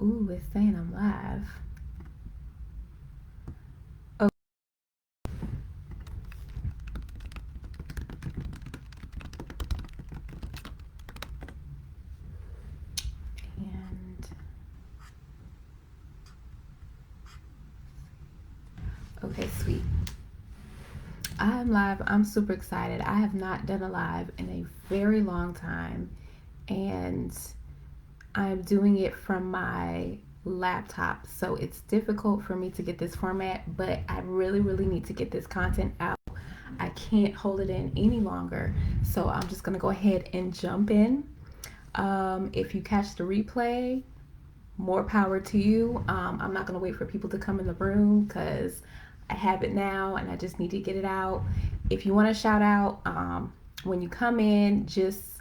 Ooh, it's saying I'm live. Okay, and okay, sweet. I'm live. I'm super excited. I have not done a live in a very long time, and I'm doing it from my laptop. So it's difficult for me to get this format, but I really, really need to get this content out. I can't hold it in any longer. So I'm just going to go ahead and jump in. If you catch the replay, more power to you. I'm not going to wait for people to come in the room because I have it now and I just need to get it out. If you want to shout out when you come in, just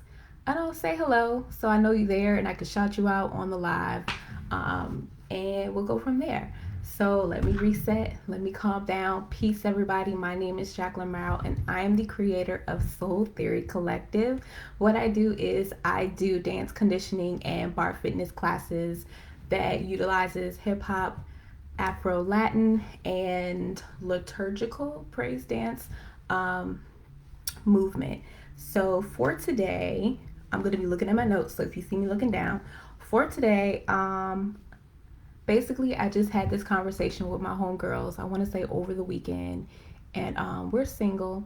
I don't know, say hello so I know you're there and I can shout you out on the live, and we'll go from there. So let me reset, let me calm down. Peace, everybody. My name is Jacqueline Merrill, and I am the creator of Soul Theory Collective. What I do is I do dance conditioning and bar fitness classes that utilizes hip hop, Afro Latin, and liturgical praise dance um, movement. So for today, I'm going to be looking at my notes. So if you see me looking down, for today, basically, I just had this conversation with my homegirls. I want to say over the weekend, and we're single,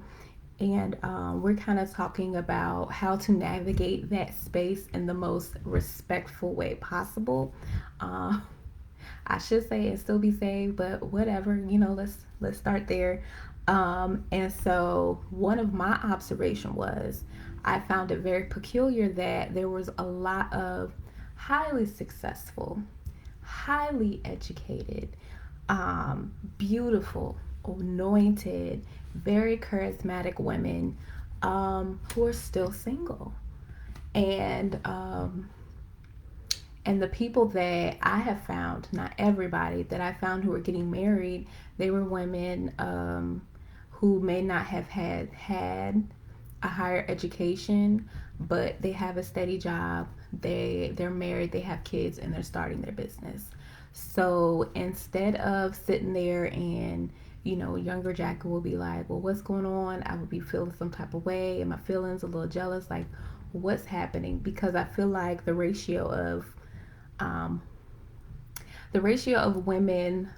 and we're kind of talking about how to navigate that space in the most respectful way possible. Uh, I should say and still be saved, but whatever, let's start there. And so one of my observation was I found it very peculiar that there was a lot of highly successful, highly educated, beautiful, anointed, very charismatic women who are still single. And and the people that I have found, not everybody, that I found who were getting married, they were women who may not have had a higher education, but they have a steady job. They're married, they have kids, and they're starting their business. So instead of sitting there and younger Jackie will be like, well, what's going on? I would be feeling some type of way, and my feelings a little jealous, like what's happening? Because I feel like um, the ratio of women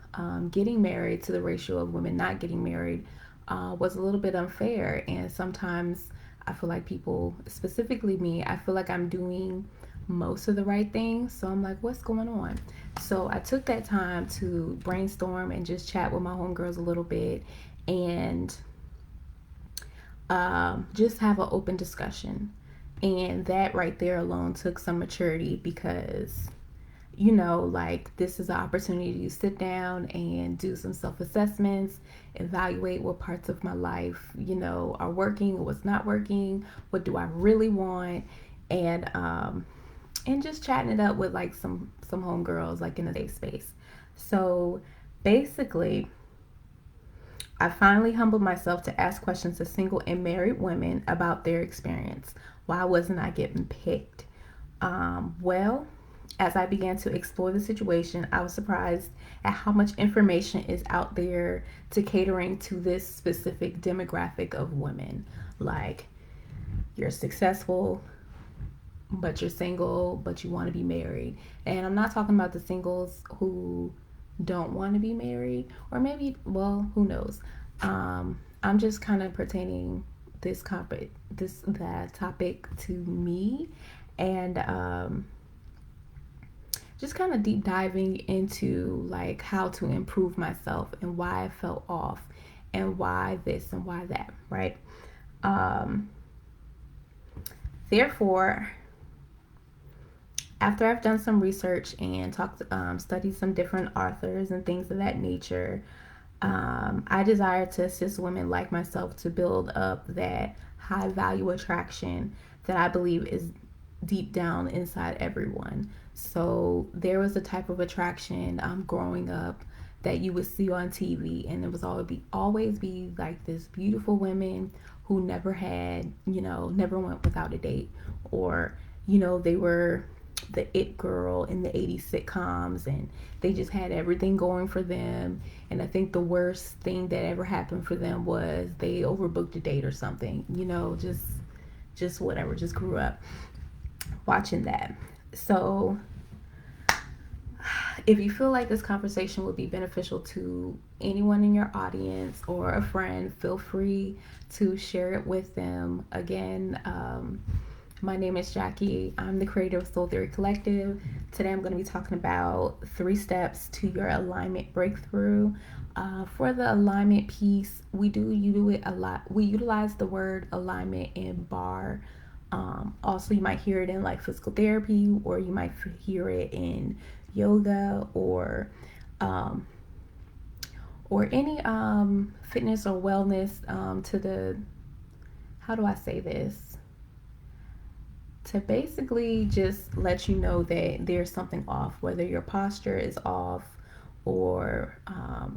getting married to the ratio of women not getting married was a little bit unfair. And sometimes I feel like people, specifically me, I feel like I'm doing most of the right things. So I'm like, what's going on? So I took that time to brainstorm and just chat with my homegirls a little bit and just have an open discussion. And that right there alone took some maturity because like this is an opportunity to sit down and do some self assessments, evaluate what parts of my life, are working or what's not working, what do I really want, and just chatting it up with like some homegirls like in a safe space. So basically, I finally humbled myself to ask questions to single and married women about their experience. Why wasn't I getting picked? Well, as I began to explore the situation, I was surprised at how much information is out there to catering to this specific demographic of women. Like, you're successful, but you're single, but you want to be married. And I'm not talking about the singles who don't want to be married, or maybe, well, who knows. I'm just kind of pertaining that topic to me, and just kind of deep diving into like how to improve myself and why I felt off and why this and why that, right? Um, Therefore, after I've done some research and studied some different authors and things of that nature, I desire to assist women like myself to build up that high value attraction that I believe is deep down inside everyone. So there was a type of attraction growing up that you would see on TV, and it was always be like this beautiful women who never had, never went without a date, or they were the it girl in the 80s sitcoms, and they just had everything going for them. And I think the worst thing that ever happened for them was they overbooked a date or something, just whatever, just grew up watching that. So if you feel like this conversation would be beneficial to anyone in your audience or a friend, feel free to share it with them. Again, my name is Jackie. I'm the creator of Soul Theory Collective. Today I'm going to be talking about 3 steps to your alignment breakthrough. For the alignment piece, we do it a lot. We utilize the word alignment in bar. Also, you might hear it in like physical therapy, or you might hear it in yoga, or any fitness or wellness, to the, how do I say this, to basically just let you know that there's something off, whether your posture is off, or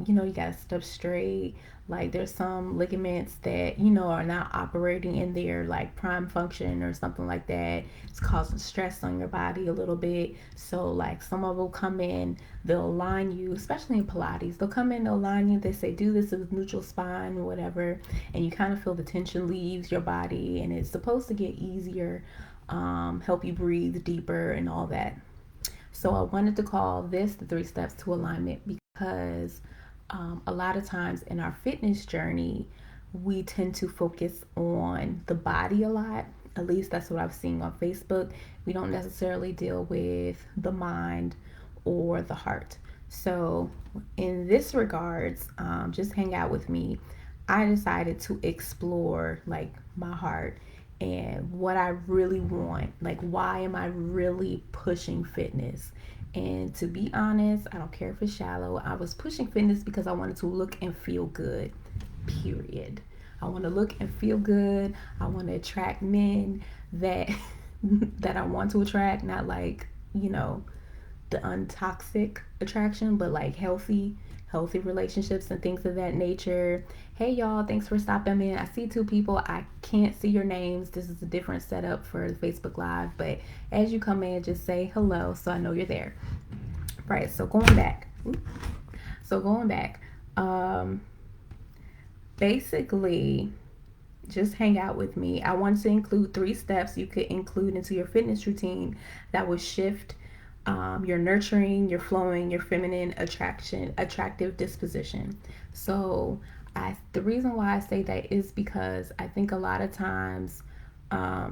you gotta sit up straight. Like there's some ligaments that are not operating in their like prime function or something like that. It's causing stress on your body a little bit. So like some of them come in, they'll align you, especially in Pilates. They'll come in, they'll align you, they say do this with neutral spine or whatever, and you kind of feel the tension leaves your body, and it's supposed to get easier, help you breathe deeper and all that. So I wanted to call this the 3 steps to alignment, because a lot of times in our fitness journey, we tend to focus on the body a lot. At least that's what I've seen on Facebook. We don't necessarily deal with the mind or the heart. So in this regards, just hang out with me. I decided to explore like my heart and what I really want. Like, why am I really pushing fitness? And to be honest, I don't care if it's shallow. I was pushing fitness because I wanted to look and feel good, period. I want to look and feel good. I want to attract men that that I want to attract, not like, the untoxic attraction, but like healthy relationships and things of that nature. Hey y'all, thanks for stopping in. I see 2 people. I can't see your names. This is a different setup for the Facebook Live, but as you come in, just say hello so I know you're there. Right, so going back. Basically, just hang out with me. I want to include 3 steps you could include into your fitness routine that will shift your nurturing, your flowing, your feminine attractive disposition. So the reason why I say that is because I think a lot of times, I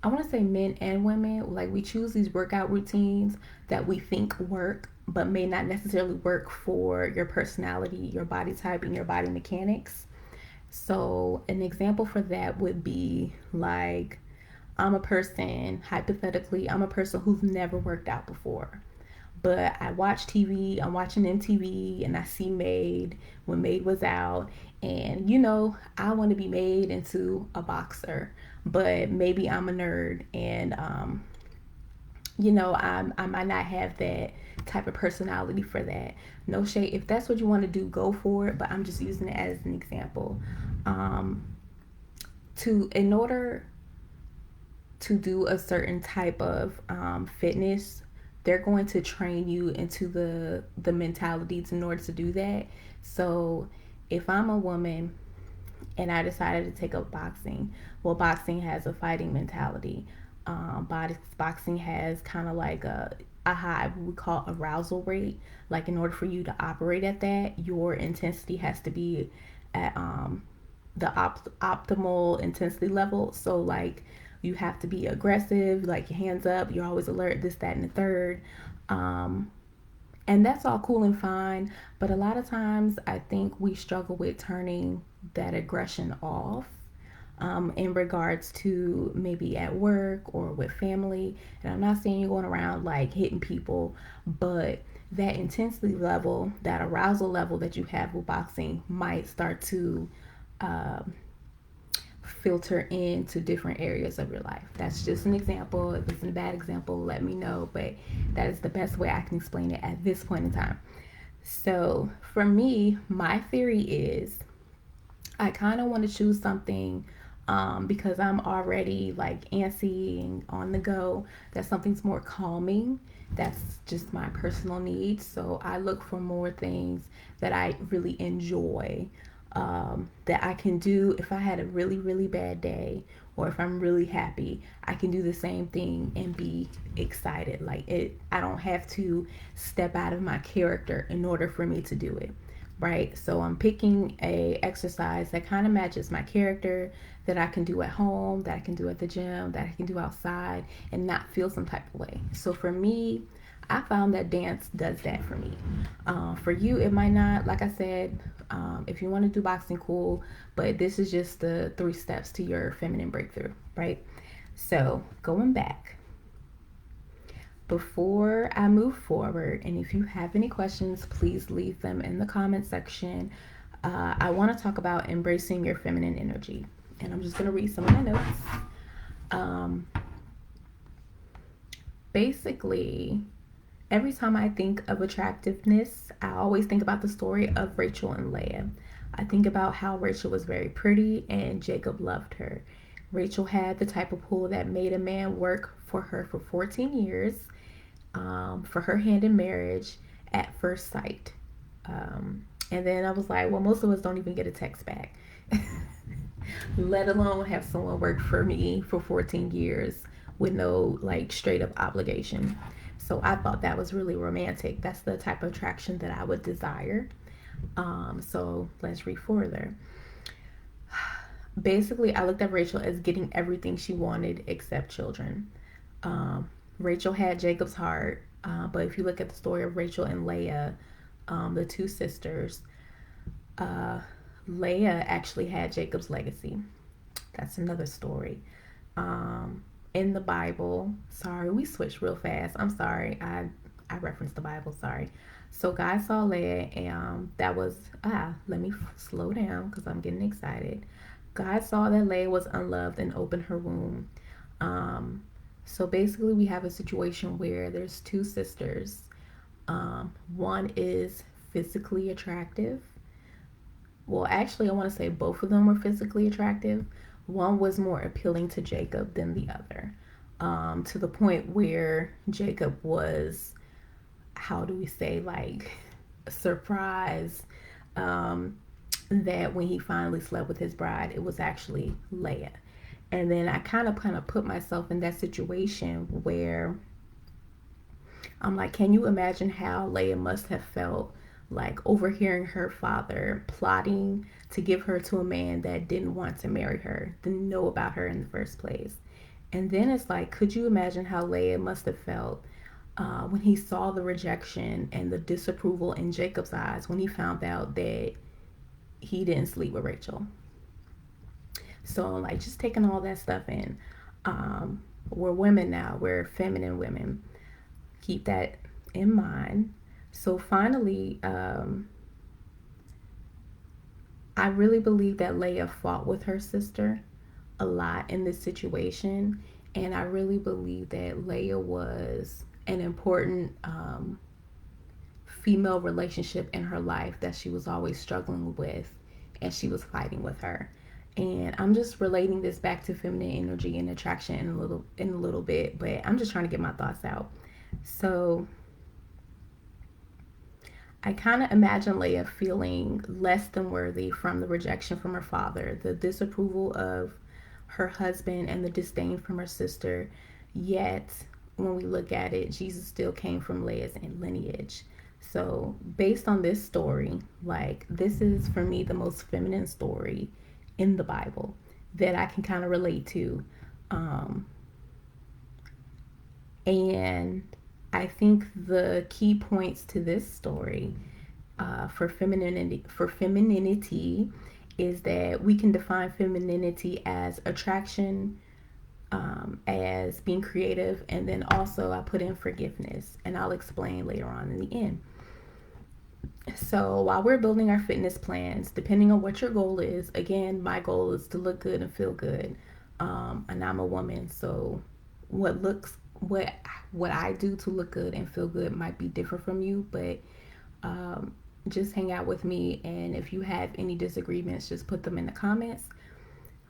want to say men and women, like we choose these workout routines that we think work, but may not necessarily work for your personality, your body type, and your body mechanics. So an example for that would be like, hypothetically, I'm a person who's never worked out before. But I watch TV, I'm watching MTV, and I see Made when Made was out. And, I want to be made into a boxer, but maybe I'm a nerd, and, I might not have that type of personality for that. No shade. If that's what you want to do, go for it, but I'm just using it as an example. In order to do a certain type of fitness, they're going to train you into the mentalities in order to do that. So if I'm a woman and I decided to take up boxing, well, boxing has a fighting mentality. Boxing has kind of like a high, we call arousal rate. Like in order for you to operate at that, your intensity has to be at the optimal intensity level. So like you have to be aggressive, like your hands up, you're always alert, this, that, and the third. And that's all cool and fine. But a lot of times I think we struggle with turning that aggression off, in regards to maybe at work or with family. And I'm not saying you're going around like hitting people, but that intensity level, that arousal level that you have with boxing might start to filter into different areas of your life. That's just an example. If it's a bad example, let me know, but that is the best way I can explain it at this point in time. So for me, my theory is I kind of want to choose something because I'm already like antsy and on the go, that something's more calming. That's just my personal needs. So I look for more things that I really enjoy, that I can do if I had a really, really bad day, or if I'm really happy, I can do the same thing and be excited. Like it, I don't have to step out of my character in order for me to do it. Right? So I'm picking a exercise that kind of matches my character, that I can do at home, that I can do at the gym, that I can do outside and not feel some type of way. So for me, I found that dance does that for me. For you, it might not. Like I said, if you want to do boxing, cool. But this is just the 3 steps to your feminine breakthrough, right? So going back, before I move forward, and if you have any questions, please leave them in the comment section. I want to talk about embracing your feminine energy. And I'm just going to read some of my notes. Um, Basically, every time I think of attractiveness, I always think about the story of Rachel and Leah. I think about how Rachel was very pretty and Jacob loved her. Rachel had the type of pull that made a man work for her for 14 years, for her hand in marriage at first sight. And then I was like, well, most of us don't even get a text back, let alone have someone work for me for 14 years with no like straight up obligation. So I thought that was really romantic. That's the type of attraction that I would desire. So let's read further. Basically, I looked at Rachel as getting everything she wanted except children. Rachel had Jacob's heart, but if you look at the story of Rachel and Leah, the 2 sisters, Leah actually had Jacob's legacy. That's another story. In the Bible, sorry, we switched real fast. I'm sorry. I referenced the Bible, sorry. So God saw Leah, and that was, let me slow down because I'm getting excited. God saw that Leah was unloved and opened her womb. So basically, we have a situation where there's 2 sisters. One is physically attractive. Well, actually, I want to say both of them were physically attractive. One was more appealing to Jacob than the other, to the point where Jacob was, how do we say, like, surprised that when he finally slept with his bride, it was actually Leah. And then I kind of put myself in that situation where I'm like, can you imagine how Leah must have felt like overhearing her father plotting to give her to a man that didn't want to marry her, didn't know about her in the first place. And then it's like, could you imagine how Leah must have felt when he saw the rejection and the disapproval in Jacob's eyes when he found out that he didn't sleep with Rachel? So like, just taking all that stuff in. We're women now, we're feminine women. Keep that in mind. So finally, I really believe that Leah fought with her sister a lot in this situation. And I really believe that Leah was an important female relationship in her life that she was always struggling with, and she was fighting with her. And I'm just relating this back to feminine energy and attraction in a little bit, but I'm just trying to get my thoughts out. So I kind of imagine Leah feeling less than worthy from the rejection from her father, the disapproval of her husband, and the disdain from her sister. Yet, when we look at it, Jesus still came from Leah's lineage. So, based on this story, like, this is for me the most feminine story in the Bible that I can kind of relate to. And I think the key points to this story for femininity is that we can define femininity as attraction, as being creative, and then also I put in forgiveness, and I'll explain later on in the end. So while we're building our fitness plans, depending on what your goal is, again, my goal is to look good and feel good, and I'm a woman, so what I do to look good and feel good might be different from you, but just hang out with me, and if you have any disagreements, just put them in the comments.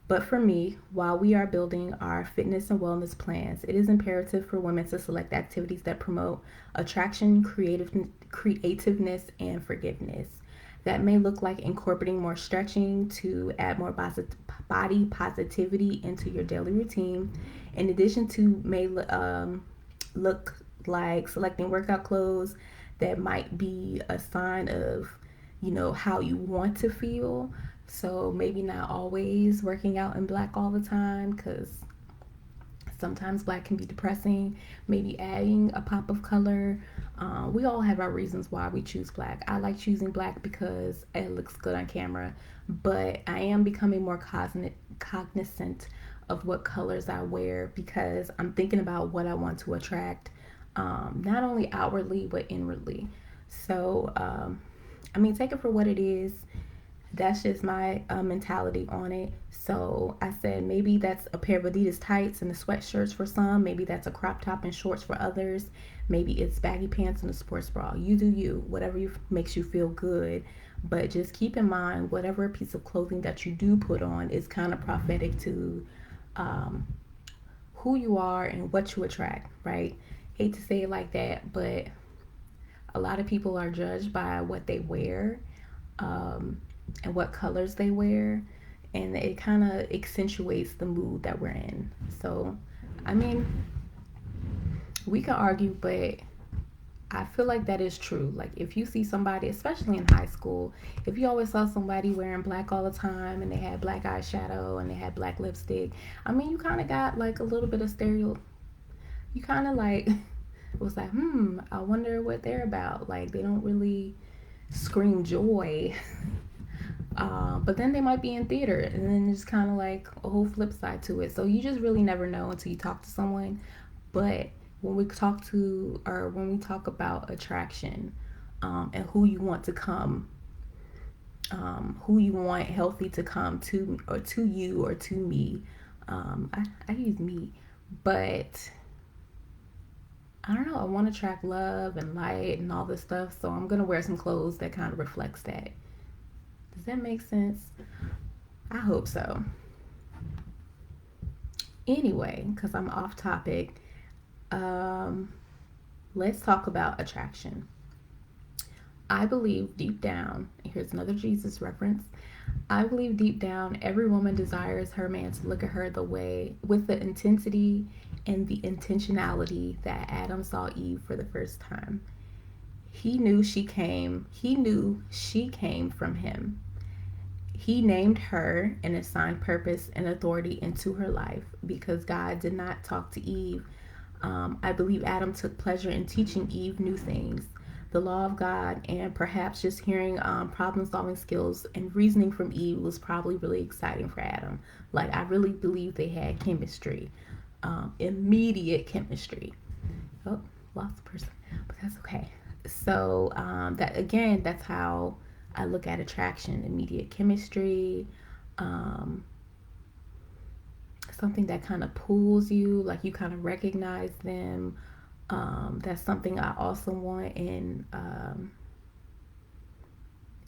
But for me, while we are building our fitness and wellness plans, it is imperative for women to select activities that promote attraction, creativeness, and forgiveness. That may look like incorporating more stretching to add more body positivity into your daily routine. In addition to may look like selecting workout clothes that might be a sign of, how you want to feel. So maybe not always working out in black all the time, because sometimes black can be depressing. Maybe adding a pop of color. We all have our reasons why we choose black. I like choosing black because it looks good on camera, but I am becoming more cognizant of what colors I wear, because I'm thinking about what I want to attract, not only outwardly but inwardly. So, take it for what it is. That's just my mentality on it. So I said maybe that's a pair of Adidas tights and the sweatshirts for some. Maybe that's a crop top and shorts for others. Maybe it's baggy pants and a sports bra. You do you, whatever makes you feel good. But just keep in mind, whatever piece of clothing that you do put on is kind of prophetic to um, who you are and what you attract, right? Hate to say it like that, but a lot of people are judged by what they wear. And what colors they wear, and it kind of accentuates the mood that we're in. So, I mean, we can argue, but I feel like that is true. Like, if you see somebody, especially in high school, if you always saw somebody wearing black all the time and they had black eyeshadow and they had black lipstick, you kind of got like a little bit of you kind of like was like, I wonder what they're about. Like, they don't really scream joy. But then they might be in theater, and then it's kind of like a whole flip side to it. So you just really never know until you talk to someone. But when we talk about attraction, and who you want to come, who you want healthy to come to, or to you, or to me, I use me, but I don't know. I want to attract love and light and all this stuff. So I'm gonna wear some clothes that kind of reflects that. Does that make sense? I hope so. Anyway, because I'm off topic, let's talk about attraction. I believe deep down, here's another Jesus reference. I believe deep down, every woman desires her man to look at her with the intensity and the intentionality that Adam saw Eve for the first time. He knew she came from him. He named her and assigned purpose and authority into her life, because God did not talk to Eve. I believe Adam took pleasure in teaching Eve new things, the law of God, and perhaps just hearing problem-solving skills and reasoning from Eve was probably really exciting for Adam. Like, I really believe they had chemistry, immediate chemistry. Oh, lost the person, but that's okay. So that's how I look at attraction: immediate chemistry, something that kind of pulls you, like you kind of recognize them. That's something I also want in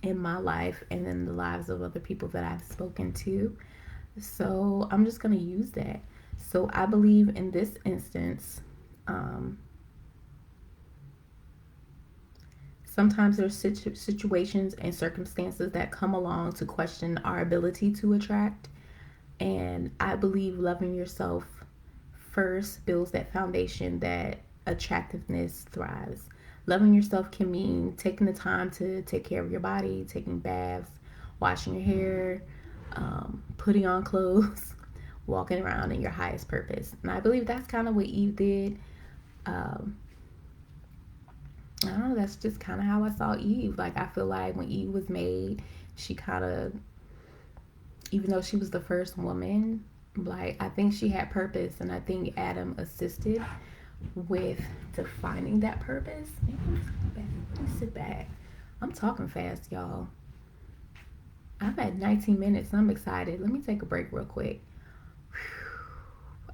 my life and in the lives of other people that I've spoken to. So I'm just going to use that. So I believe in this instance, sometimes there's situations and circumstances that come along to question our ability to attract. And I believe loving yourself first builds that foundation that attractiveness thrives. Loving yourself can mean taking the time to take care of your body, taking baths, washing your hair, putting on clothes, walking around in your highest purpose. And I believe that's kind of what Eve did. I don't know, that's just kind of how I saw Eve. Like, I feel like when Eve was made, she kind of, even though she was the first woman, like, I think she had purpose, and I think Adam assisted with defining that purpose. Let me sit back. I'm talking fast, y'all. I've had 19 minutes and I'm excited. Let me take a break real quick.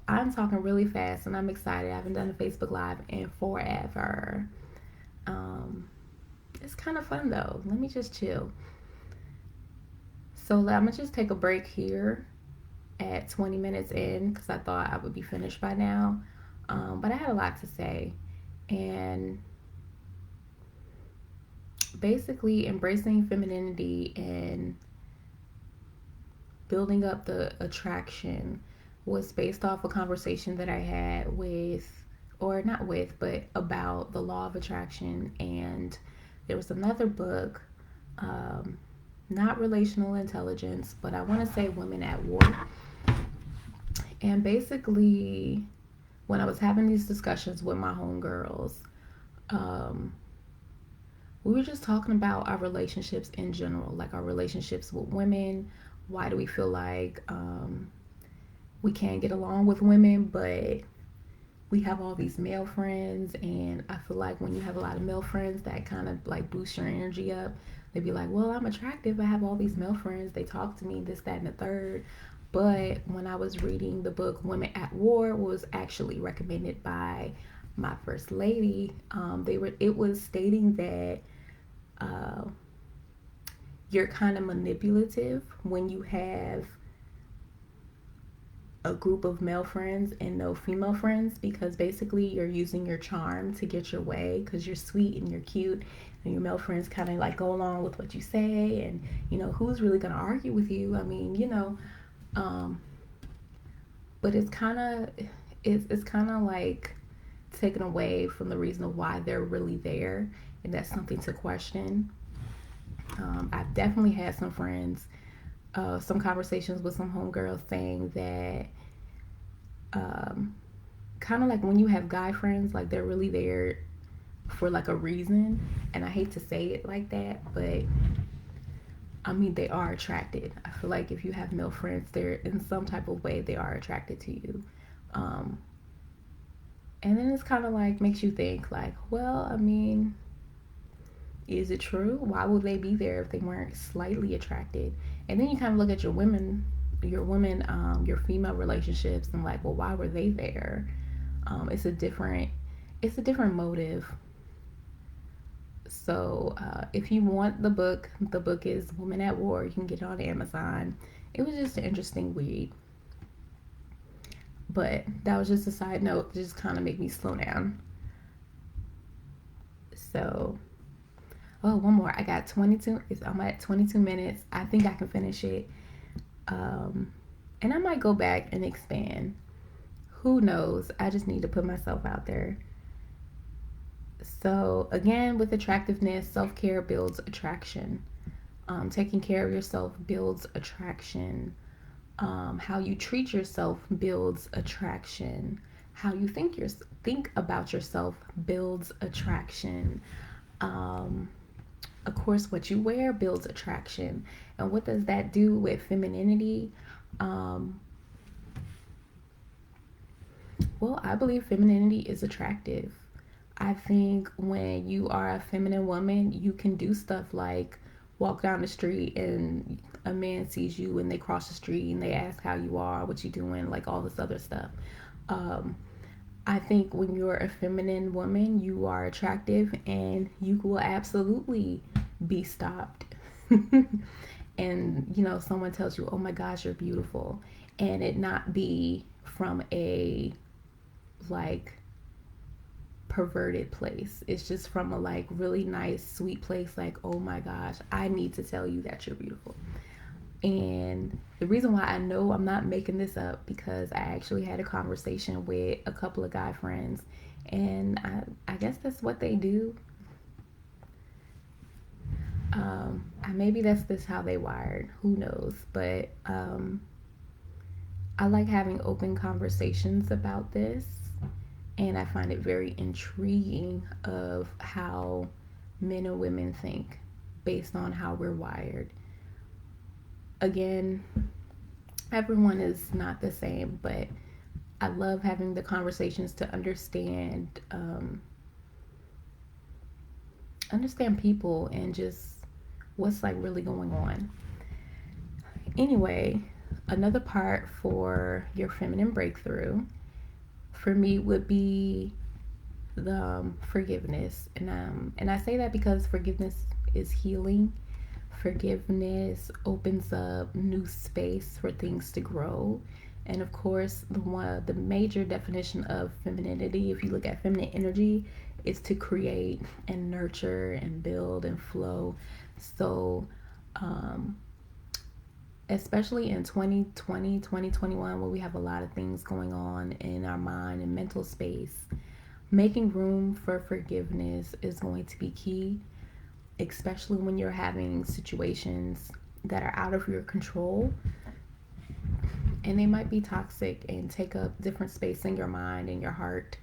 I'm talking really fast and I'm excited. I haven't done a Facebook Live in forever. It's kind of fun though. Let me just chill. So I'm gonna just take a break here at 20 minutes in because I thought I would be finished by now. But I had a lot to say. And basically, embracing femininity and building up the attraction was based off a conversation that I had with, or not with, but about the law of attraction. And there was another book, um, not relational intelligence, but I want to say Women at War. And basically, when I was having these discussions with my homegirls, um, we were just talking about our relationships in general, like our relationships with women. Why do we feel like we can't get along with women, but we have all these male friends? And I feel like when you have a lot of male friends, that kind of like boosts your energy up. They'd be like, well, I'm attractive. I have all these male friends. They talk to me, this, that, and the third. But when I was reading the book Women at War, was actually recommended by my first lady. It was stating that uh, you're kind of manipulative when you have a group of male friends and no female friends, because basically you're using your charm to get your way because you're sweet and you're cute, and your male friends kind of like go along with what you say. And who's really going to argue with you? I mean, um, but it's kind of like taken away from the reason of why they're really there, and that's something to question. I've definitely had some friends, some conversations with some homegirls saying that um, kind of like when you have guy friends, like they're really there for like a reason. And I hate to say it like that, but I mean, they are attracted. I feel like if you have male friends, they're in some type of way, they are attracted to you. Um, and then it's kind of like makes you think like, well, I mean, is it true? Why would they be there if they weren't slightly attracted? And then you kind of look at your female relationships, and like, well, why were they there? It's a different motive. So if you want the book is Women at War. You can get it on Amazon. It was just an interesting read. But that was just a side note to just kind of make me slow down. So, oh, one more. I got 22. I'm at 22 minutes. I think I can finish it. And I might go back and expand. Who knows? I just need to put myself out there. So, again, with attractiveness, self care builds attraction. Taking care of yourself builds attraction. How you treat yourself builds attraction. How you think about yourself builds attraction. Um, of course, what you wear builds attraction. And what does that do with femininity? Um, well, I believe femininity is attractive. I think when you are a feminine woman, you can do stuff like walk down the street and a man sees you and they cross the street and they ask how you are, what you doing, like all this other stuff. Um, I think when you're a feminine woman, you are attractive and you will absolutely be stopped. And someone tells you, oh my gosh, you're beautiful, and it not be from a like perverted place. It's just from a like really nice sweet place, like, oh my gosh, I need to tell you that you're beautiful. And the reason why I know I'm not making this up, because I actually had a conversation with a couple of guy friends, and I guess that's what they do. Maybe that's just how they wired. Who knows? But I like having open conversations about this, and I find it very intriguing of how men and women think based on how we're wired. Again, everyone is not the same, but I love having the conversations to understand people and just what's like really going on. Anyway, another part for your feminine breakthrough for me would be the forgiveness, and I say that because forgiveness is healing. Forgiveness opens up new space for things to grow. And of course, the major definition of femininity, if you look at feminine energy, is to create and nurture and build and flow. So, um, especially in 2020, 2021, where we have a lot of things going on in our mind and mental space, making room for forgiveness is going to be key, especially when you're having situations that are out of your control, and they might be toxic and take up different space in your mind and your heart,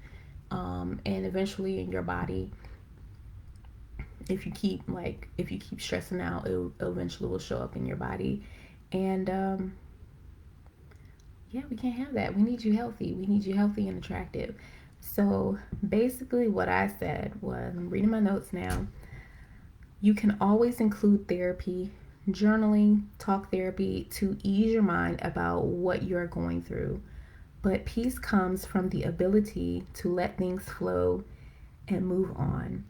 and eventually in your body. If you keep stressing out, it eventually will show up in your body. And yeah, we can't have that. We need you healthy. We need you healthy and attractive. So basically, what I said was, I'm reading my notes now. You can always include therapy, journaling, talk therapy to ease your mind about what you're going through. But peace comes from the ability to let things flow and move on.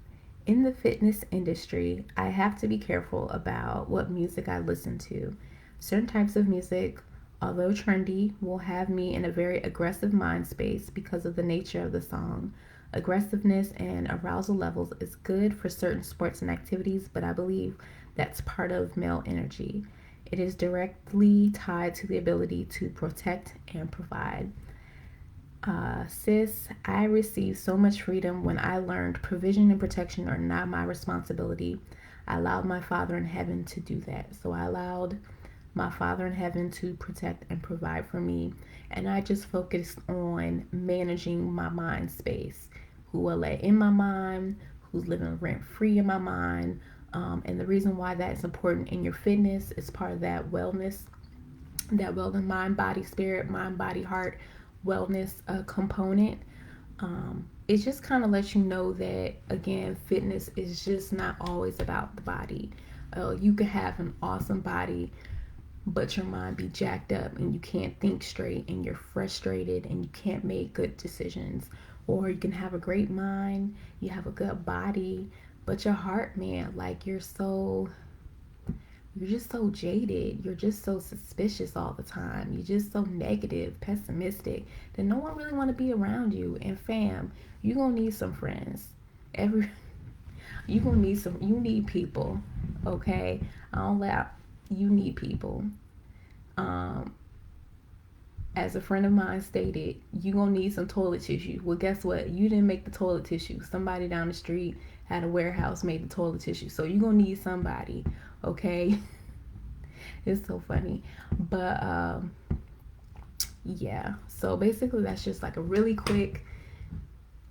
In the fitness industry, I have to be careful about what music I listen to. Certain types of music, although trendy, will have me in a very aggressive mind space because of the nature of the song. Aggressiveness and arousal levels is good for certain sports and activities, but I believe that's part of male energy. It is directly tied to the ability to protect and provide. Sis, I received so much freedom when I learned provision and protection are not my responsibility. I allowed my Father in heaven to do that. So I allowed my Father in heaven to protect and provide for me. And I just focused on managing my mind space. Who will let in my mind, who's living rent free in my mind. And the reason why that's important in your fitness is part of that wellness mind, body, spirit, mind, body, heart wellness component. It just kind of lets you know that, again, fitness is just not always about the body. You could have an awesome body, but your mind be jacked up and you can't think straight and you're frustrated and you can't make good decisions. Or you can have a great mind, you have a good body, but your heart, man, like you're just so jaded. You're just so suspicious all the time. You're just so negative, pessimistic that no one really want to be around you. And fam, you gonna need some friends. Every you gonna need some. You need people. Okay, I don't let you need people. Um, as a friend of mine stated, you gonna need some toilet tissue. Well, guess what? You didn't make the toilet tissue. Somebody down the street had a warehouse made the toilet tissue. So you gonna need somebody. Okay. It's so funny. But yeah. So basically that's just like a really quick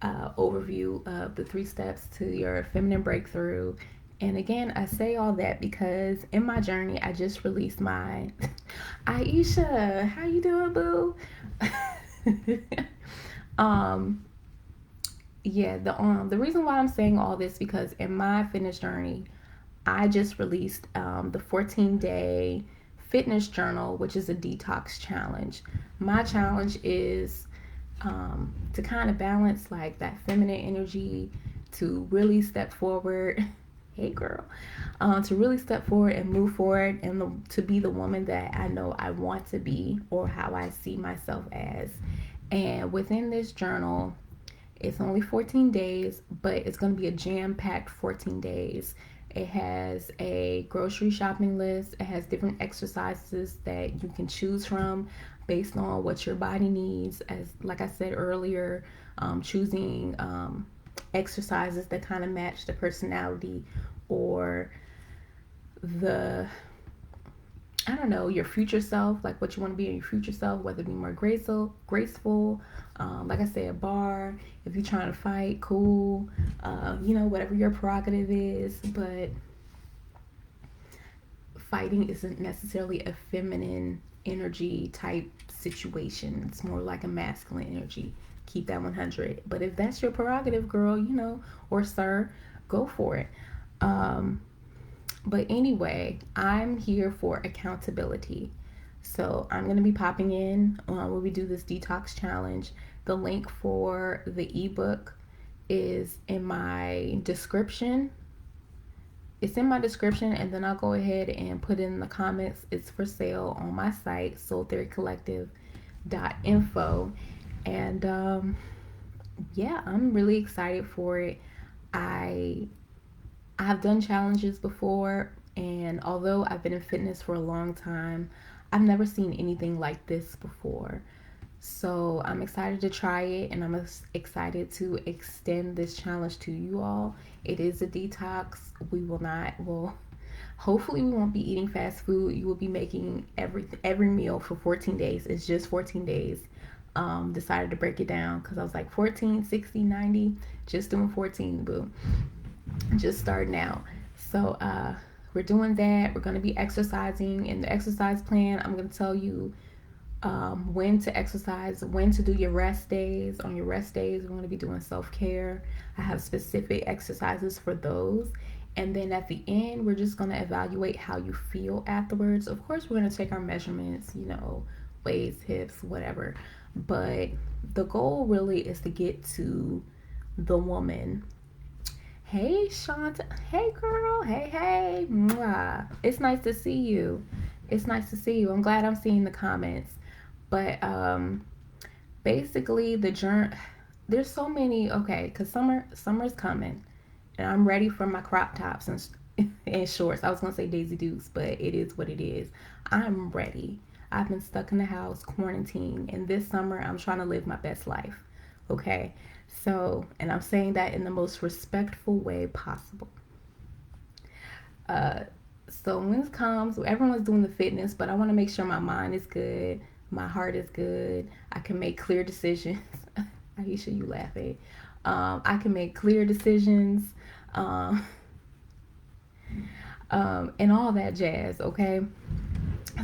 overview of the 3 steps to your feminine breakthrough. And again, I say all that because in my journey, I just released my Aisha, how you doing, boo? um, yeah, the reason why I'm saying all this because in my fitness journey, I just released the 14-day fitness journal, which is a detox challenge. My challenge is to kind of balance like that feminine energy, to really step forward. Hey, girl. To really step forward and move forward and to be the woman that I know I want to be or how I see myself as. And within this journal, it's only 14 days, but it's going to be a jam-packed 14 days. It has a grocery shopping list. It has different exercises that you can choose from based on what your body needs. As like I said earlier, choosing exercises that kind of match the personality or the I don't know, your future self, like what you want to be in your future self, whether it be more graceful, like I said, bar, if you're trying to fight, cool, whatever your prerogative is, but fighting isn't necessarily a feminine energy type situation. It's more like a masculine energy. Keep that 100. But if that's your prerogative, girl, or sir, go for it. But anyway, I'm here for accountability. So I'm going to be popping in when we do this detox challenge. The link for the ebook is in my description. It's in my description, and then I'll go ahead and put in the comments. It's for sale on my site, soultheorycollective.info. And yeah, I'm really excited for it. I have done challenges before, and although I've been in fitness for a long time, I've never seen anything like this before. So I'm excited to try it, and I'm excited to extend this challenge to you all. It is a detox. We will not, well, hopefully we won't be eating fast food. You will be making every meal for 14 days. It's just 14 days. Decided to break it down because I was like 14, 60, 90, just doing 14, boo. Just starting out. So we're doing that. We're going to be exercising. In the exercise plan, I'm going to tell you when to exercise, when to do your rest days. On your rest days, we're going to be doing self-care. I have specific exercises for those. And then at the end, we're just going to evaluate how you feel afterwards. Of course, we're going to take our measurements, waist, hips, whatever. But the goal really is to get to the woman. Hey, Shanta. Hey, girl. Hey. Mwah. It's nice to see you. I'm glad I'm seeing the comments. But basically, the journey. There's so many. Okay, because summer's coming, and I'm ready for my crop tops and shorts. I was gonna say Daisy Dukes, but it is what it is. I'm ready. I've been stuck in the house, quarantine, and this summer I'm trying to live my best life. Okay, so, and I'm saying that in the most respectful way possible. So when it comes, everyone's doing the fitness, but I want to make sure my mind is good, my heart is good. I can make clear decisions. Aisha, you laughing? I can make clear decisions, and all that jazz. Okay.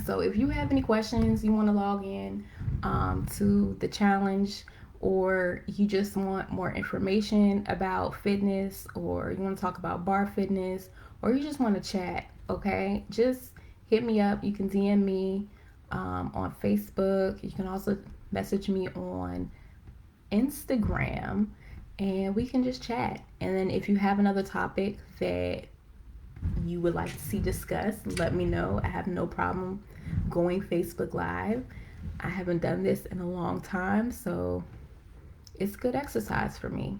So if you have any questions, you want to log in to the challenge, or you just want more information about fitness, or you want to talk about bar fitness, or you just want to chat, okay, just hit me up. You can DM me on Facebook. You can also message me on Instagram, and we can just chat. And then if you have another topic that you would like to see discussed, let me know. I have no problem going Facebook Live. I haven't done this in a long time, so it's good exercise for me.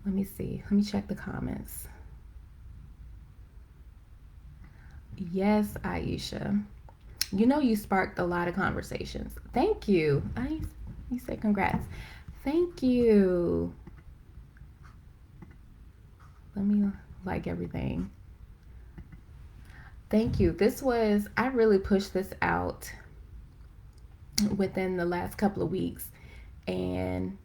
Let me see. Let me check the comments. Yes, Aisha. You sparked a lot of conversations. Thank you. You said congrats. Thank you. Let me like everything. Thank you. I really pushed this out within the last couple of weeks, and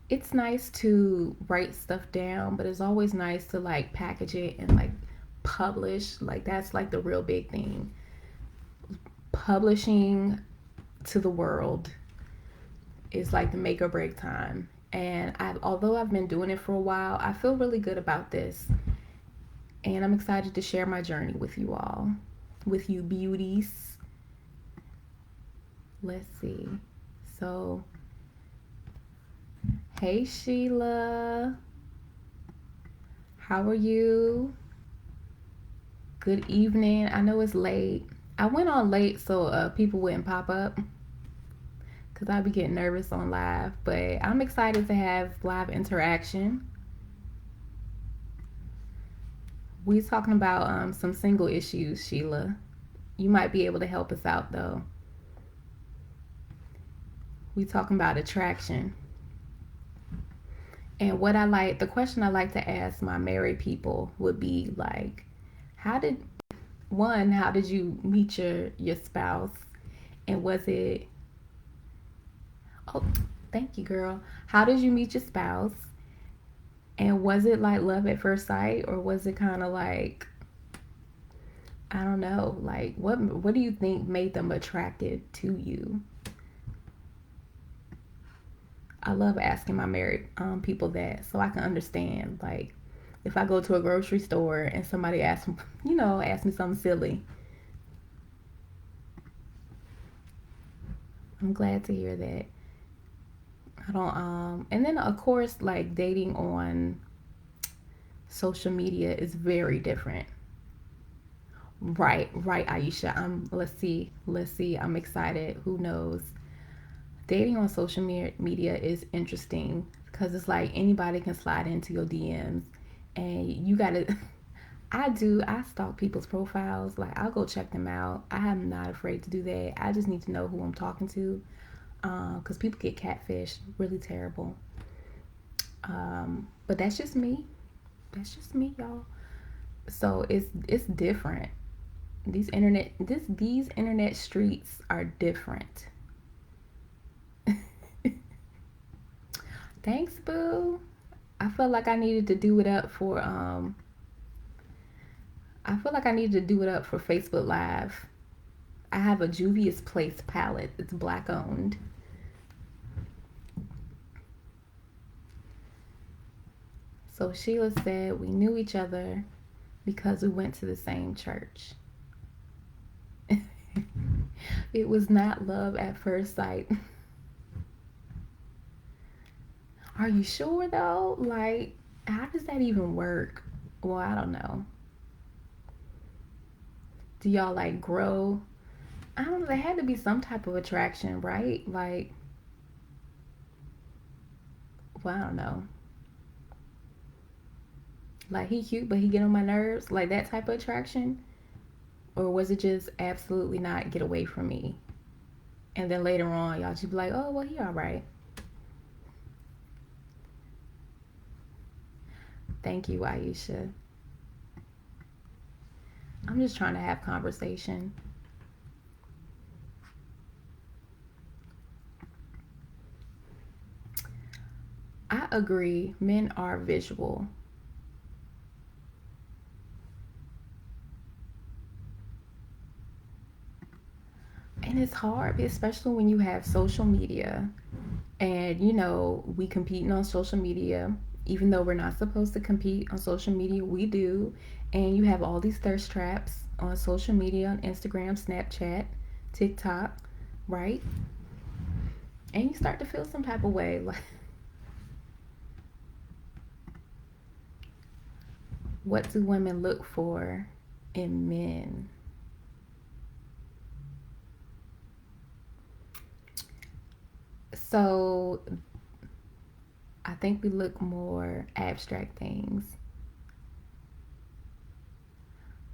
it's nice to write stuff down, but it's always nice to like package it and like publish. Like that's like the real big thing. Publishing to the world is like the make or break time. And although I've been doing it for a while, I feel really good about this. And I'm excited to share my journey with you all, with you beauties. Let's see. So, hey Sheila. How are you? Good evening. I know it's late. I went on late so people wouldn't pop up, because I'd be getting nervous on live. But I'm excited to have live interaction. We talking about some single issues, Sheila. You might be able to help us out though. We talking about attraction. And the question I like to ask my married people would be like, how did you meet your spouse? And was it, oh, thank you, girl. How did you meet your spouse? And was it like love at first sight, or was it kind of like, I don't know, like what do you think made them attracted to you? I love asking my married people that, so I can understand. Like, if I go to a grocery store and somebody asks me something silly, I'm glad to hear that. I don't and then of course like dating on social media is very different. Right, Aisha. Let's see. I'm excited. Who knows? Dating on social media is interesting because it's like anybody can slide into your DMs, and you gotta. I stalk people's profiles. Like, I'll go check them out. I am not afraid to do that. I just need to know who I'm talking to, because people get catfish really terrible. But that's just me. That's just me, y'all. So it's different. These internet streets are different. Thanks, boo. I felt like I needed to do it up for I feel like I needed to do it up for Facebook Live. I have a Juvia's Place palette. It's black owned. So Sheila said we knew each other because we went to the same church. It was not love at first sight. Are you sure though? Like, how does that even work? Well, I don't know. Do y'all like grow? I don't know. There had to be some type of attraction, right? Like, well, I don't know. Like, he cute, but he get on my nerves. Like that type of attraction, or was it just absolutely not get away from me? And then later on, y'all should be like, oh, well, he all right. Thank you, Aisha. I'm just trying to have conversation. I agree. Men are visual. And it's hard, especially when you have social media. And, we competing on social media. Even though we're not supposed to compete on social media, we do. And you have all these thirst traps on social media, on Instagram, Snapchat, TikTok, right? And you start to feel some type of way. Like, what do women look for in men? So I think we look more abstract things.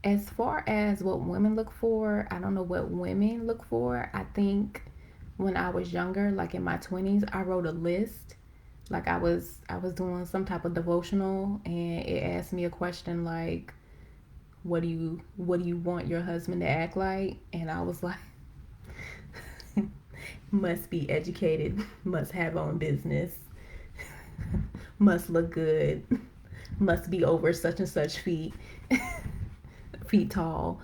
As far as what women look for, I don't know what women look for. I think when I was younger, like in my 20s, I wrote a list. Like, I was doing some type of devotional, and it asked me a question like, what do you want your husband to act like? And I was like, must be educated, must have own business, must look good, must be over such and such feet tall.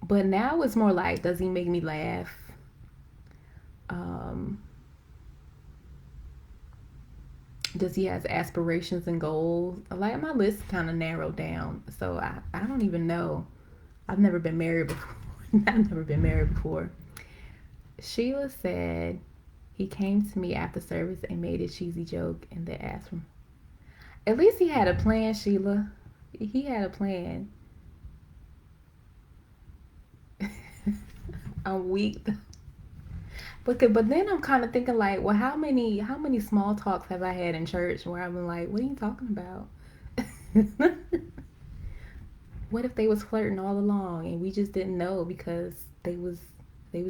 But now it's more like, does he make me laugh? Um, does he have aspirations and goals? Like, my list kind of narrowed down, so I don't even know. I've never been married before. I've never been married before. Sheila said he came to me after service and made a cheesy joke and then asked him. At least he had a plan, Sheila. He had a plan. I'm weak. But then I'm kind of thinking like, well, how many small talks have I had in church where I've been like, what are you talking about? What if they was flirting all along and we just didn't know because they was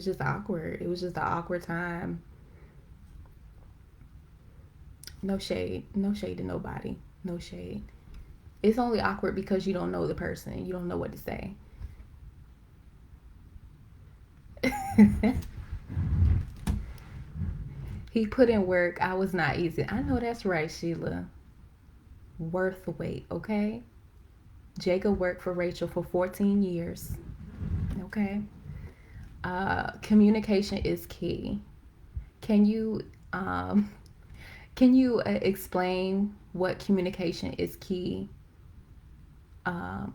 just awkward. It was just an awkward time. No shade. No shade to nobody. No shade. It's only awkward because you don't know the person. You don't know what to say. He put in work. I was not easy. I know that's right, Sheila. Worth the wait, okay? Jacob worked for Rachel for 14 years. Okay. Communication is key. Can you um, explain what communication is key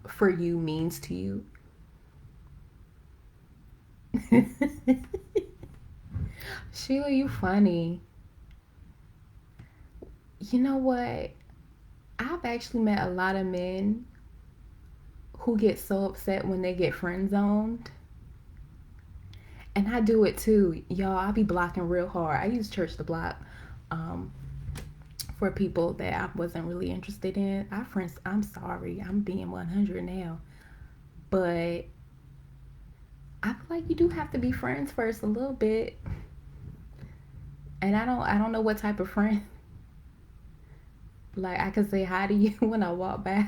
for you means to you? Sheila, you funny. You know what? I've actually met a lot of men who get so upset when they get friend zoned. And I do it too. Y'all, I be blocking real hard. I use church to block um, for people that I wasn't really interested in. Our friends, I'm sorry. I'm being 100 now. But I feel like you do have to be friends first a little bit. And I don't know what type of friend. Like I could say hi to you when I walk by.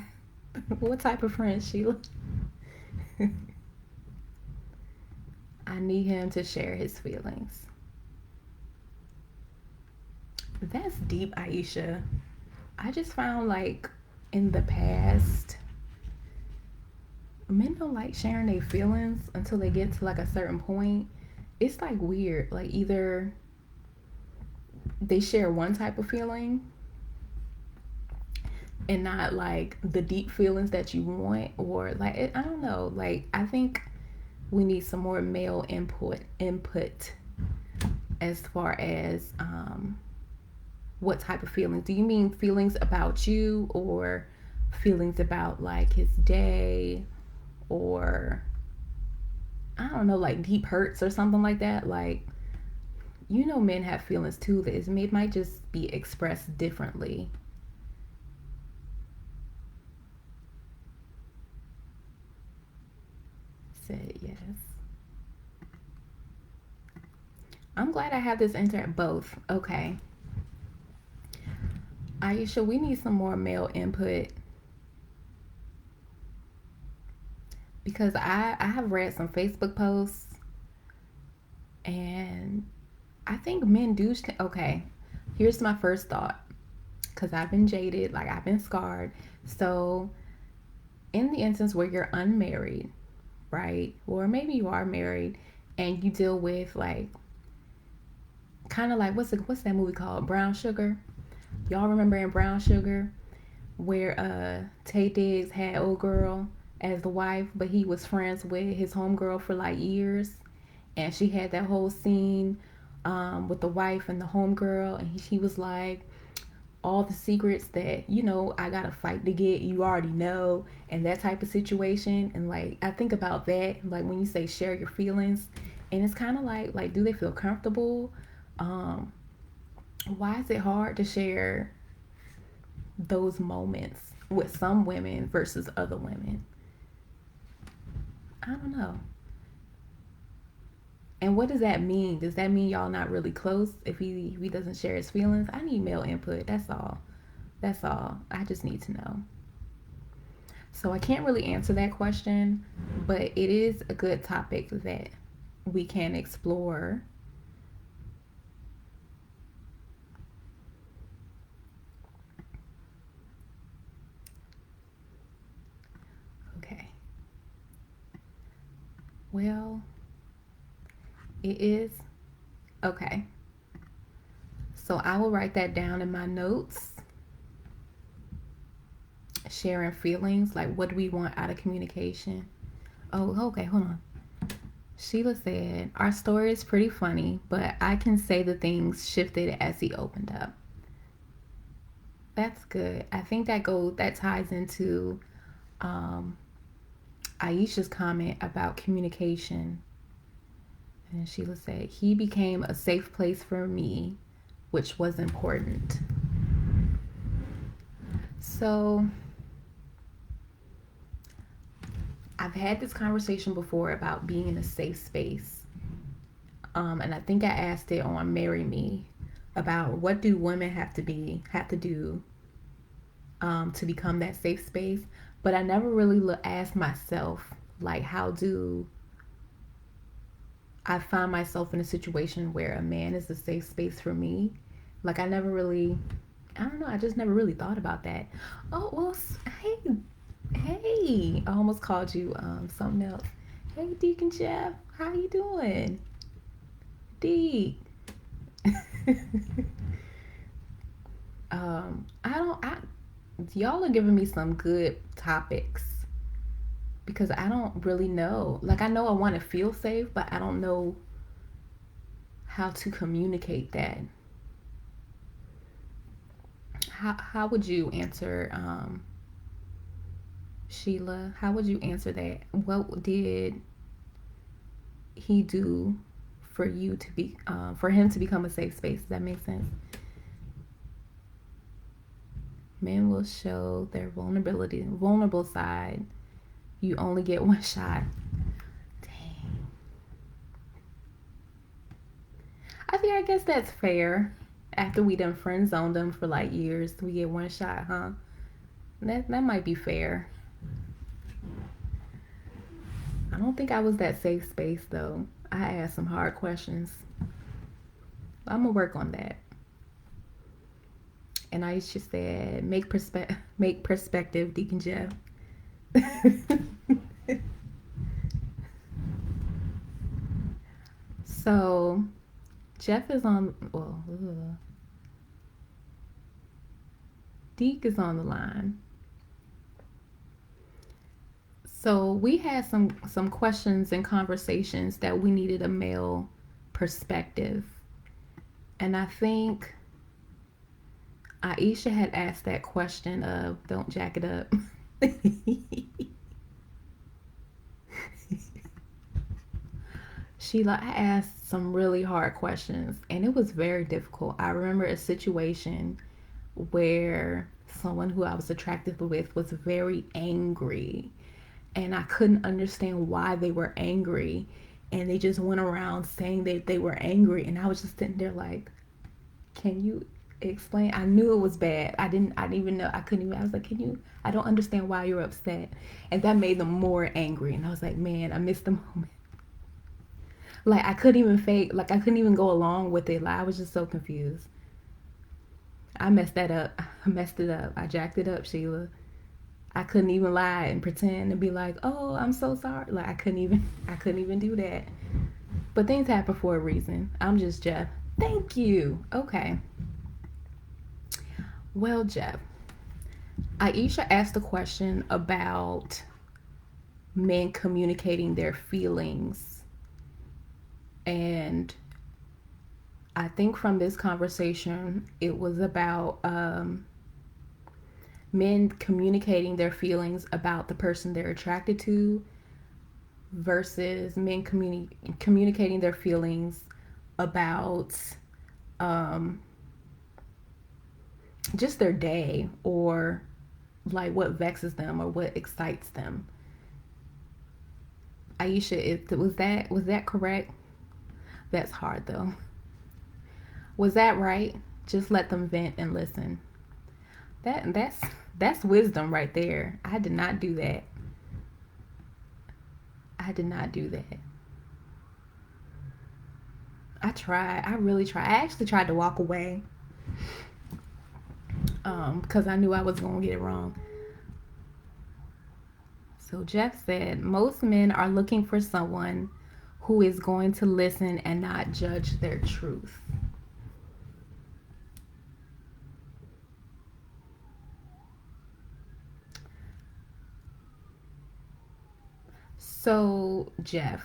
What type of friend, Sheila? I need him to share his feelings. That's deep, Aisha. I just found like in the past, men don't like sharing their feelings until they get to like a certain point. It's like weird. Like either they share one type of feeling and not like the deep feelings that you want, or like I don't know. Like I think we need some more male input as far as what type of feelings. Do you mean feelings about you, or feelings about like his day, or I don't know, like deep hurts or something like that? Like, men have feelings too that it might just be expressed differently. Said yes. I'm glad I have this both. Okay. Aisha, we need some more male input because I have read some Facebook posts, and I think men do. Okay, here's my first thought, because I've been jaded, like I've been scarred. So, in the instance where you're unmarried, right, or maybe you are married, and you deal with like kind of like what's that movie called, Brown Sugar? Y'all remember in Brown Sugar where Tay Diggs had old girl as the wife, but he was friends with his homegirl for like years, and she had that whole scene with the wife and the homegirl, and he was like, all the secrets that I gotta fight to get, you already know, and that type of situation. And like I think about that, like when you say share your feelings, and it's kind of like do they feel comfortable? Why is it hard to share those moments with some women versus other women? I don't know. And what does that mean? Does that mean y'all not really close if he doesn't share his feelings? I need male input. That's all. That's all. I just need to know. So I can't really answer that question, but it is a good topic that we can explore. Okay. Well, it is okay. So I will write that down in my notes. Sharing feelings, like what do we want out of communication? Oh, okay, hold on. Sheila said, our story is pretty funny, but I can say the things shifted as he opened up. That's good. I think that ties into um, Aisha's comment about communication. And Sheila said, he became a safe place for me, which was important. So I've had this conversation before about being in a safe space. And I think I asked it on Marry Me about what do women have to do to become that safe space. But I never really asked myself, like, how do I find myself in a situation where a man is a safe space for me? Like, I don't know, I just never really thought about that. Oh, well, hey, I almost called you something else. Hey, Deacon Jeff, how you doing? Deek. Y'all are giving me some good topics because I don't really know. Like, I know I want to feel safe, but I don't know how to communicate that. how would you answer, Sheila? How would you answer that? What did he do for you to be for him to become a safe space? Does that make sense? Men will show their vulnerable side. You only get one shot. Dang. I guess that's fair. After we done friend zoned them for like years, we get one shot, huh? That might be fair. I don't think I was that safe space though. I asked some hard questions. I'm gonna work on that. And Aisha said, make perspective, Deacon Jeff. So Jeff is on. Well, Deke is on the line. So we had some questions and conversations that we needed a male perspective, and I think Aisha had asked that question of "Don't jack it up." Sheila, I asked some really hard questions, and it was very difficult. I remember a situation where someone who I was attracted with was very angry, and I couldn't understand why they were angry, and they just went around saying that they were angry, and I was just sitting there like, can you explain? I knew it was bad. I didn't even know. I couldn't even. I was like, can you? I don't understand why you're upset, and that made them more angry. And I was like, man, I missed the moment. Like I couldn't even fake. Like I couldn't even go along with it. Like I was just so confused. I messed that up. I messed it up. I jacked it up, Sheila. I couldn't even lie and pretend and be like, "Oh, I'm so sorry." Like I couldn't even do that. But things happen for a reason. I'm just Jeff. Thank you. Okay. Well, Jeff, Aisha asked a question about men communicating their feelings. And I think from this conversation, it was about men communicating their feelings about the person they're attracted to versus men communicating their feelings about just their day, or like what vexes them or what excites them. Aisha, was that correct? That's hard though. Was that right? Just let them vent and listen. That's wisdom right there. I did not do that. I did not do that. I tried. I really tried. I actually tried to walk away. Because I knew I was gonna get it wrong. So Jeff said most men are looking for someone who is going to listen and not judge their truth. So, Jeff,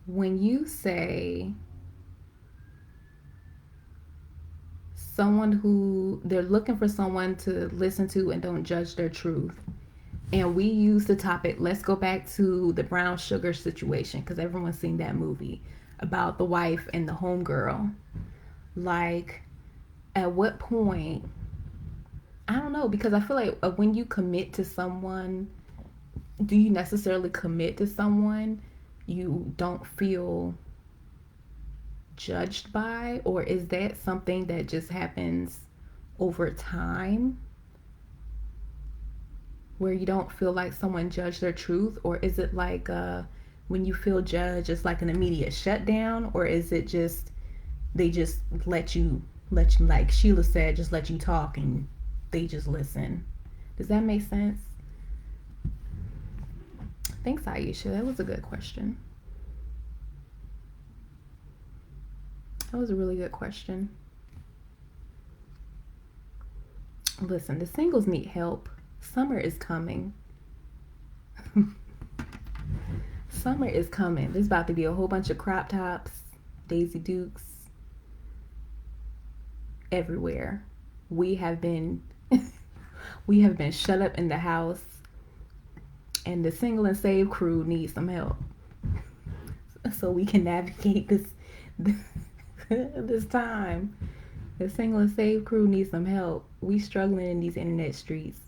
when you say someone who they're looking for someone to listen to and don't judge their truth, and we use the topic, let's go back to the brown sugar situation, because everyone's seen that movie about the wife and the homegirl. Like, at what point, I don't know, because I feel like when you commit to someone, do you necessarily commit to someone you don't feel judged by, or is that something that just happens over time where you don't feel like someone judged their truth? Or is it like when you feel judged, it's like an immediate shutdown? Or is it just they just let you like Sheila said, just let you talk and they just listen? Does that make sense? Thanks, Aisha. That was a good question. That was a really good question. Listen, the singles need help. Summer is coming. Summer is coming. There's about to be a whole bunch of crop tops, Daisy Dukes everywhere. we have been we have been shut up in the house, and the single and save crew needs some help so we can navigate this time. The single and save crew needs some help. We struggling in these internet streets.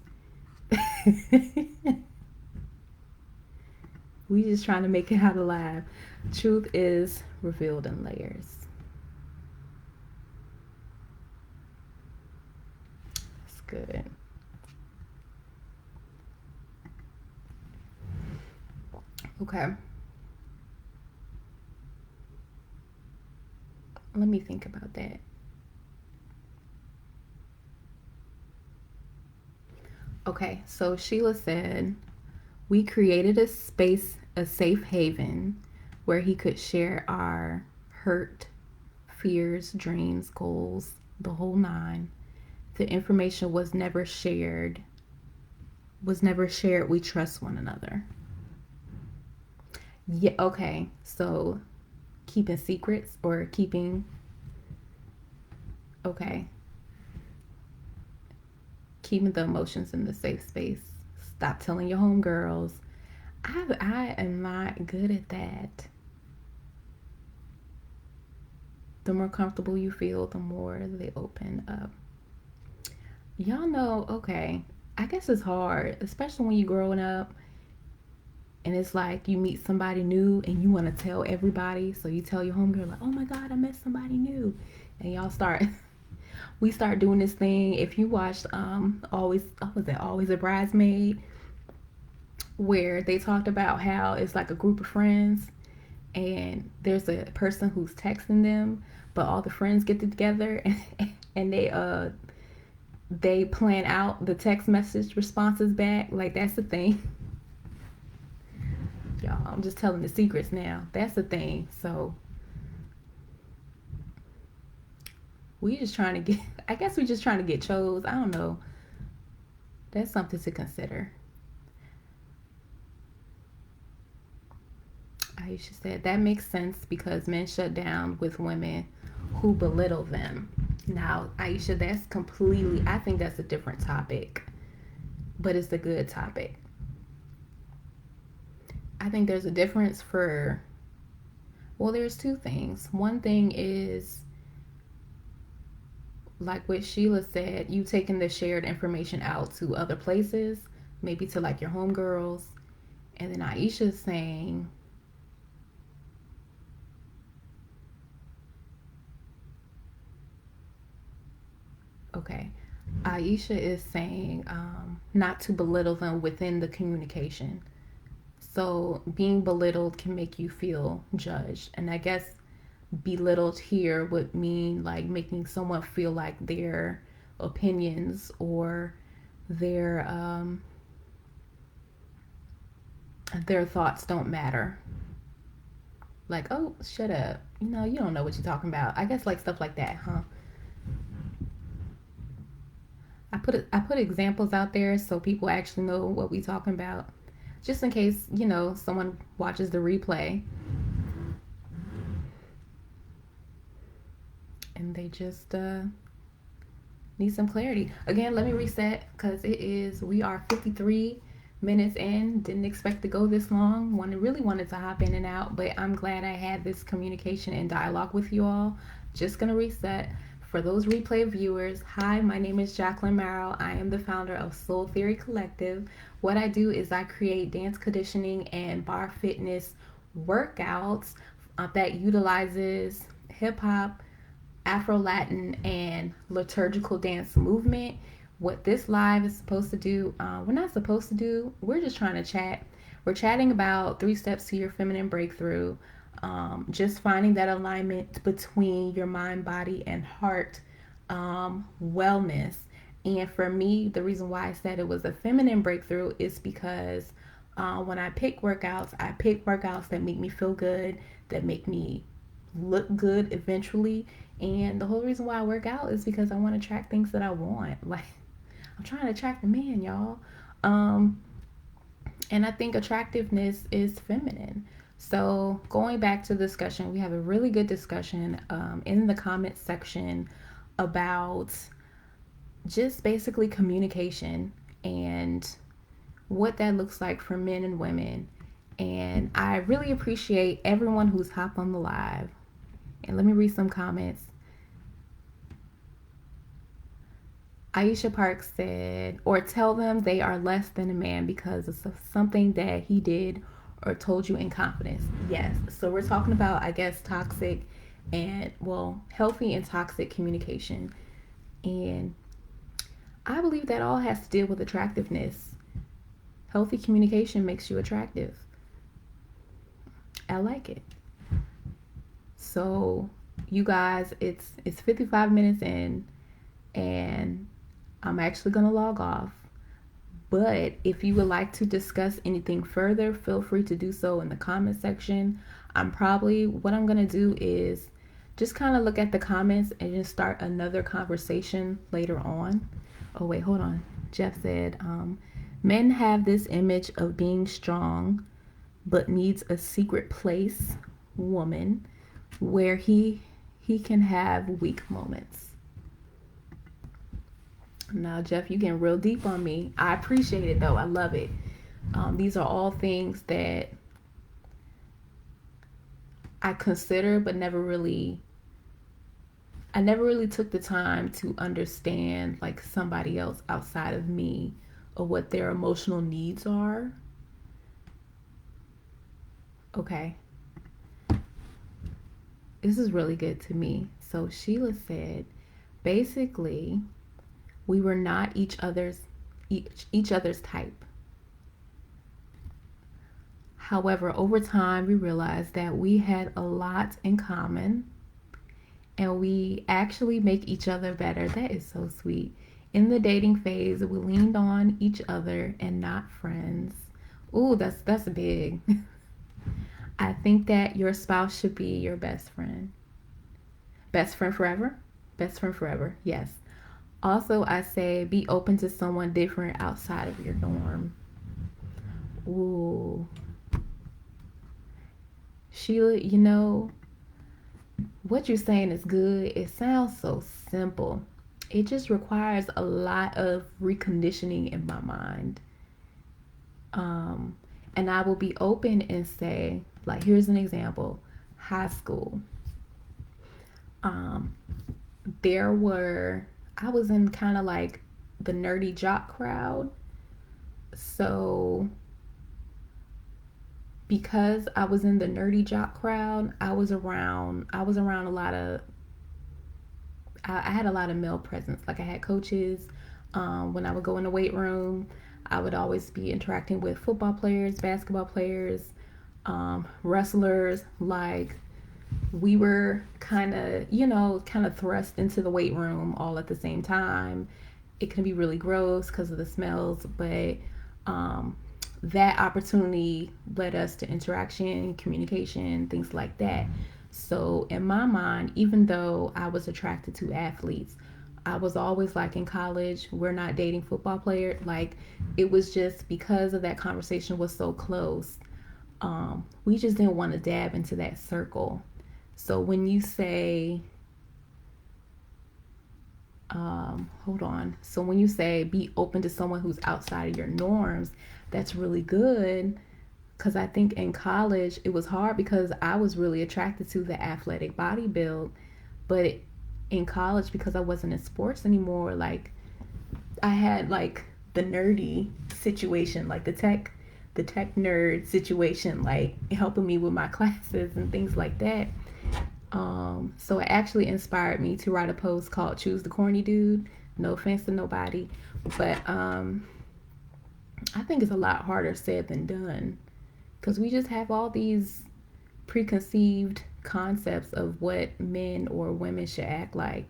We just trying to make it out alive. Truth is revealed in layers. It's good. Okay. Let me think about that. Okay, so Sheila said, we created a space, a safe haven where he could share our hurt, fears, dreams, goals, the whole nine. The information was never shared. We trust one another. Yeah, okay. So keeping secrets or keeping, okay, keeping the emotions in the safe space. Stop telling your homegirls. I am not good at that. The more comfortable you feel, the more they open up. Y'all know, okay, I guess it's hard, especially when you're growing up and it's like you meet somebody new and you want to tell everybody. So you tell your homegirl, like, oh my God, I met somebody new. And y'all start, we start doing this thing. If you watched Always, was that Always a Bridesmaid? Where they talked about how it's like a group of friends and there's a person who's texting them, but all the friends get together and they plan out the text message responses back. Like, that's the thing. Y'all, I'm just telling the secrets now. That's the thing. So we just trying to get, I guess we just trying to get chose. I don't know. That's something to consider. Aisha said that makes sense because men shut down with women who belittle them. Now, Aisha, that's completely, I think that's a different topic, but it's a good topic. I think there's a difference for, well, there's two things. One thing is, like what Sheila said, you taking the shared information out to other places, maybe to like your homegirls. And then Aisha's saying, okay, Aisha is saying not to belittle them within the communication. So being belittled can make you feel judged. And I guess belittled here would mean like making someone feel like their opinions or their thoughts don't matter. Like, oh, shut up. You know, you don't know what you're talking about. I guess like stuff like that, huh? I put examples out there so people actually know what we talking about. Just in case, you know, someone watches the replay and they just need some clarity. Again, let me reset because we are 53 minutes in. Didn't expect to go this long. Really wanted to hop in and out, but I'm glad I had this communication and dialogue with you all. Just gonna reset. For those replay viewers, hi, my name is Jacqueline Merrill. I am the founder of Soul Theory Collective. What I do is I create dance conditioning and bar fitness workouts that utilizes hip hop, Afro Latin, and liturgical dance movement. What this live is supposed to do, we're not supposed to do, we're just trying to chat. We're chatting about 3 steps to your feminine breakthrough. Just finding that alignment between your mind, body, and heart wellness. And for me, the reason why I said it was a feminine breakthrough is because when I pick workouts that make me feel good, that make me look good eventually. And the whole reason why I work out is because I want to attract things that I want. Like, I'm trying to attract a man, y'all. And I think attractiveness is feminine. So going back to the discussion, we have a really good discussion in the comment section about just basically communication and what that looks like for men and women. And I really appreciate everyone who's hopped on the live. And let me read some comments. Aisha Park said, or tell them they are less than a man because of something that he did or told you in confidence. Yes. So we're talking about, I guess, toxic and, well, healthy and toxic communication. And I believe that all has to deal with attractiveness. Healthy communication makes you attractive. I like it. So, you guys, it's 55 minutes in, and I'm actually going to log off. But if you would like to discuss anything further, feel free to do so in the comment section. What I'm going to do is just kind of look at the comments and just start another conversation later on. Oh, wait, hold on. Jeff said, men have this image of being strong, but needs a secret place, woman, where he can have weak moments. Now, Jeff, you getting real deep on me. I appreciate it, though. I love it. These are all things that I consider, but I never really took the time to understand like somebody else outside of me or what their emotional needs are. Okay. This is really good to me. So Sheila said, basically, we were not each other's type. However, over time, we realized that we had a lot in common and we actually make each other better. That is so sweet. In the dating phase, we leaned on each other and not friends. Ooh, that's big. I think that your spouse should be your best friend. Best friend forever? Best friend forever, yes. Also, I say be open to someone different outside of your norm. Ooh. Sheila, what you're saying is good. It sounds so simple. It just requires a lot of reconditioning in my mind. And I will be open and say, like, here's an example. High school. I was in kind of like the nerdy jock crowd. So because I was in the nerdy jock crowd, I had a lot of male presence. Like I had coaches. When I would go in the weight room, I would always be interacting with football players, basketball players, wrestlers. Like we were kind of thrust into the weight room all at the same time. It can be really gross because of the smells, but that opportunity led us to interaction, communication, things like that. So in my mind, even though I was attracted to athletes, I was always like in college, we're not dating football players. Like it was just because of that conversation was so close. We just didn't want to dab into that circle. So when you say, hold on. So when you say be open to someone who's outside of your norms, that's really good. Because I think in college it was hard because I was really attracted to the athletic body build. But in college, because I wasn't in sports anymore, like I had like the nerdy situation, like the tech nerd situation, like helping me with my classes and things like that. So it actually inspired me to write a post called Choose the Corny Dude. No offense to nobody, but I think it's a lot harder said than done because we just have all these preconceived concepts of what men or women should act like.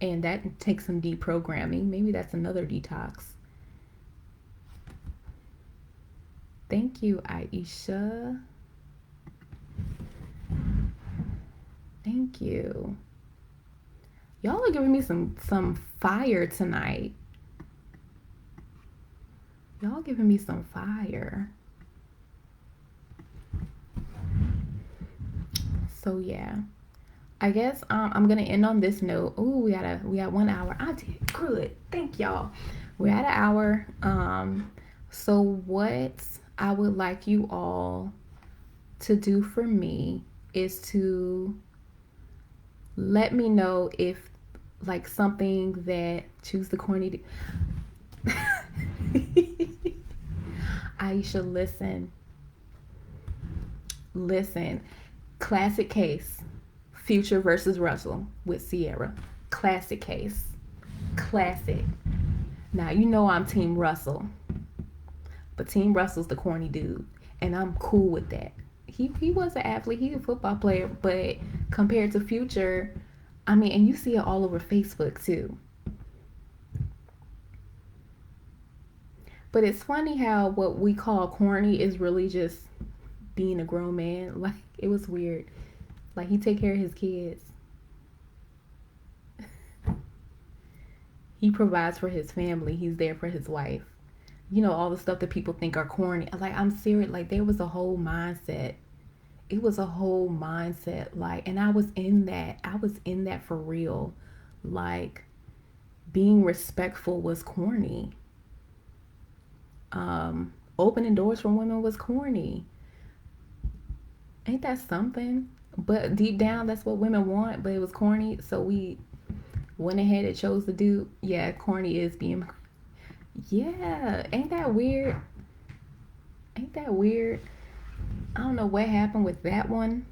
And that takes some deprogramming. Maybe that's another detox. Thank you, Aisha. Thank you. Y'all are giving me some fire tonight. Y'all giving me some fire. So yeah. I guess I'm gonna end on this note. Oh, we got 1 hour. I did good. Thank y'all. We're at an hour. So what I would like you all to do for me is to let me know if like something that choose the corny. Aisha, listen. Classic case. Future versus Russell with Sierra. Classic case. Classic. Now you know I'm Team Russell, but Team Russell's the corny dude, and I'm cool with that. He was an athlete. He's a football player, but compared to Future, I mean, and you see it all over Facebook too. But it's funny how what we call corny is really just being a grown man. Like it was weird. Like he take care of his kids. He provides for his family. He's there for his wife. You know, all the stuff that people think are corny. Like I'm serious. Like there was a whole mindset. It was a whole mindset. Like, and I was in that. I was in that for real. Like being respectful was corny. Opening doors for women was corny. Ain't that something? But deep down, that's what women want. But it was corny, so we went ahead and chose to do. Yeah, corny is being. Yeah, ain't that weird? Ain't that weird? I don't know what happened with that one,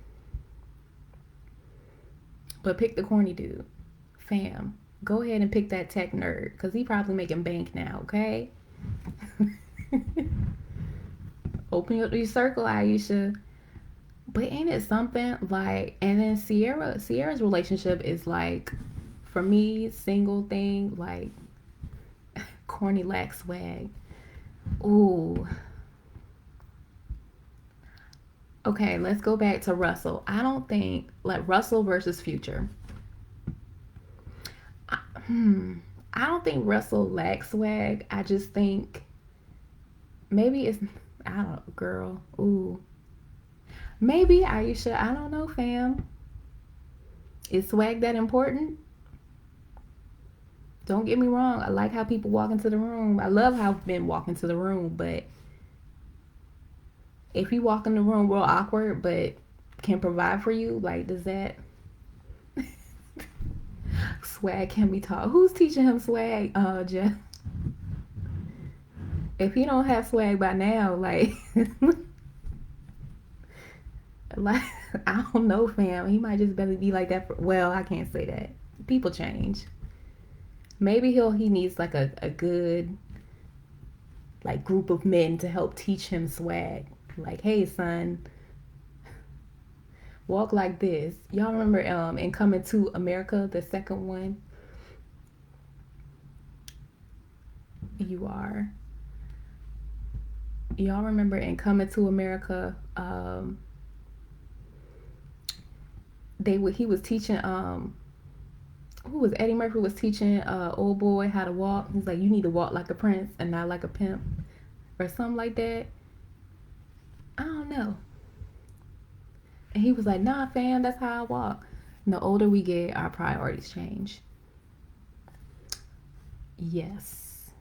but pick the corny dude, fam. Go ahead and pick that tech nerd, cause he probably making bank now. Okay. Open up your circle, Aisha. But ain't it something like? And then Sierra's relationship is like, for me, single thing like corny lax swag. Ooh. Okay, let's go back to Russell. I don't think like Russell versus Future. I, I don't think Russell lacks swag. I just think maybe it's I don't know, girl. Ooh. Maybe Aisha, I don't know, fam. Is swag that important? Don't get me wrong. I like how people walk into the room. I love how men walk into the room, but if you walk in the room real awkward but can provide for you, like does that swag can be taught? Who's teaching him swag? Jeff. If he don't have swag by now, like like I don't know, fam. He might just barely be like that. Well, I can't say that. People change. Maybe he needs like a good like group of men to help teach him swag. Like, hey, son, walk like this. Y'all remember in Coming to America, the second one? Y'all remember in Coming to America, he was teaching who was Eddie Murphy was teaching old boy how to walk. He's like, you need to walk like a prince and not like a pimp, or something like that. I don't know. And he was like, nah, fam, that's how I walk. And the older we get, our priorities change. Yes.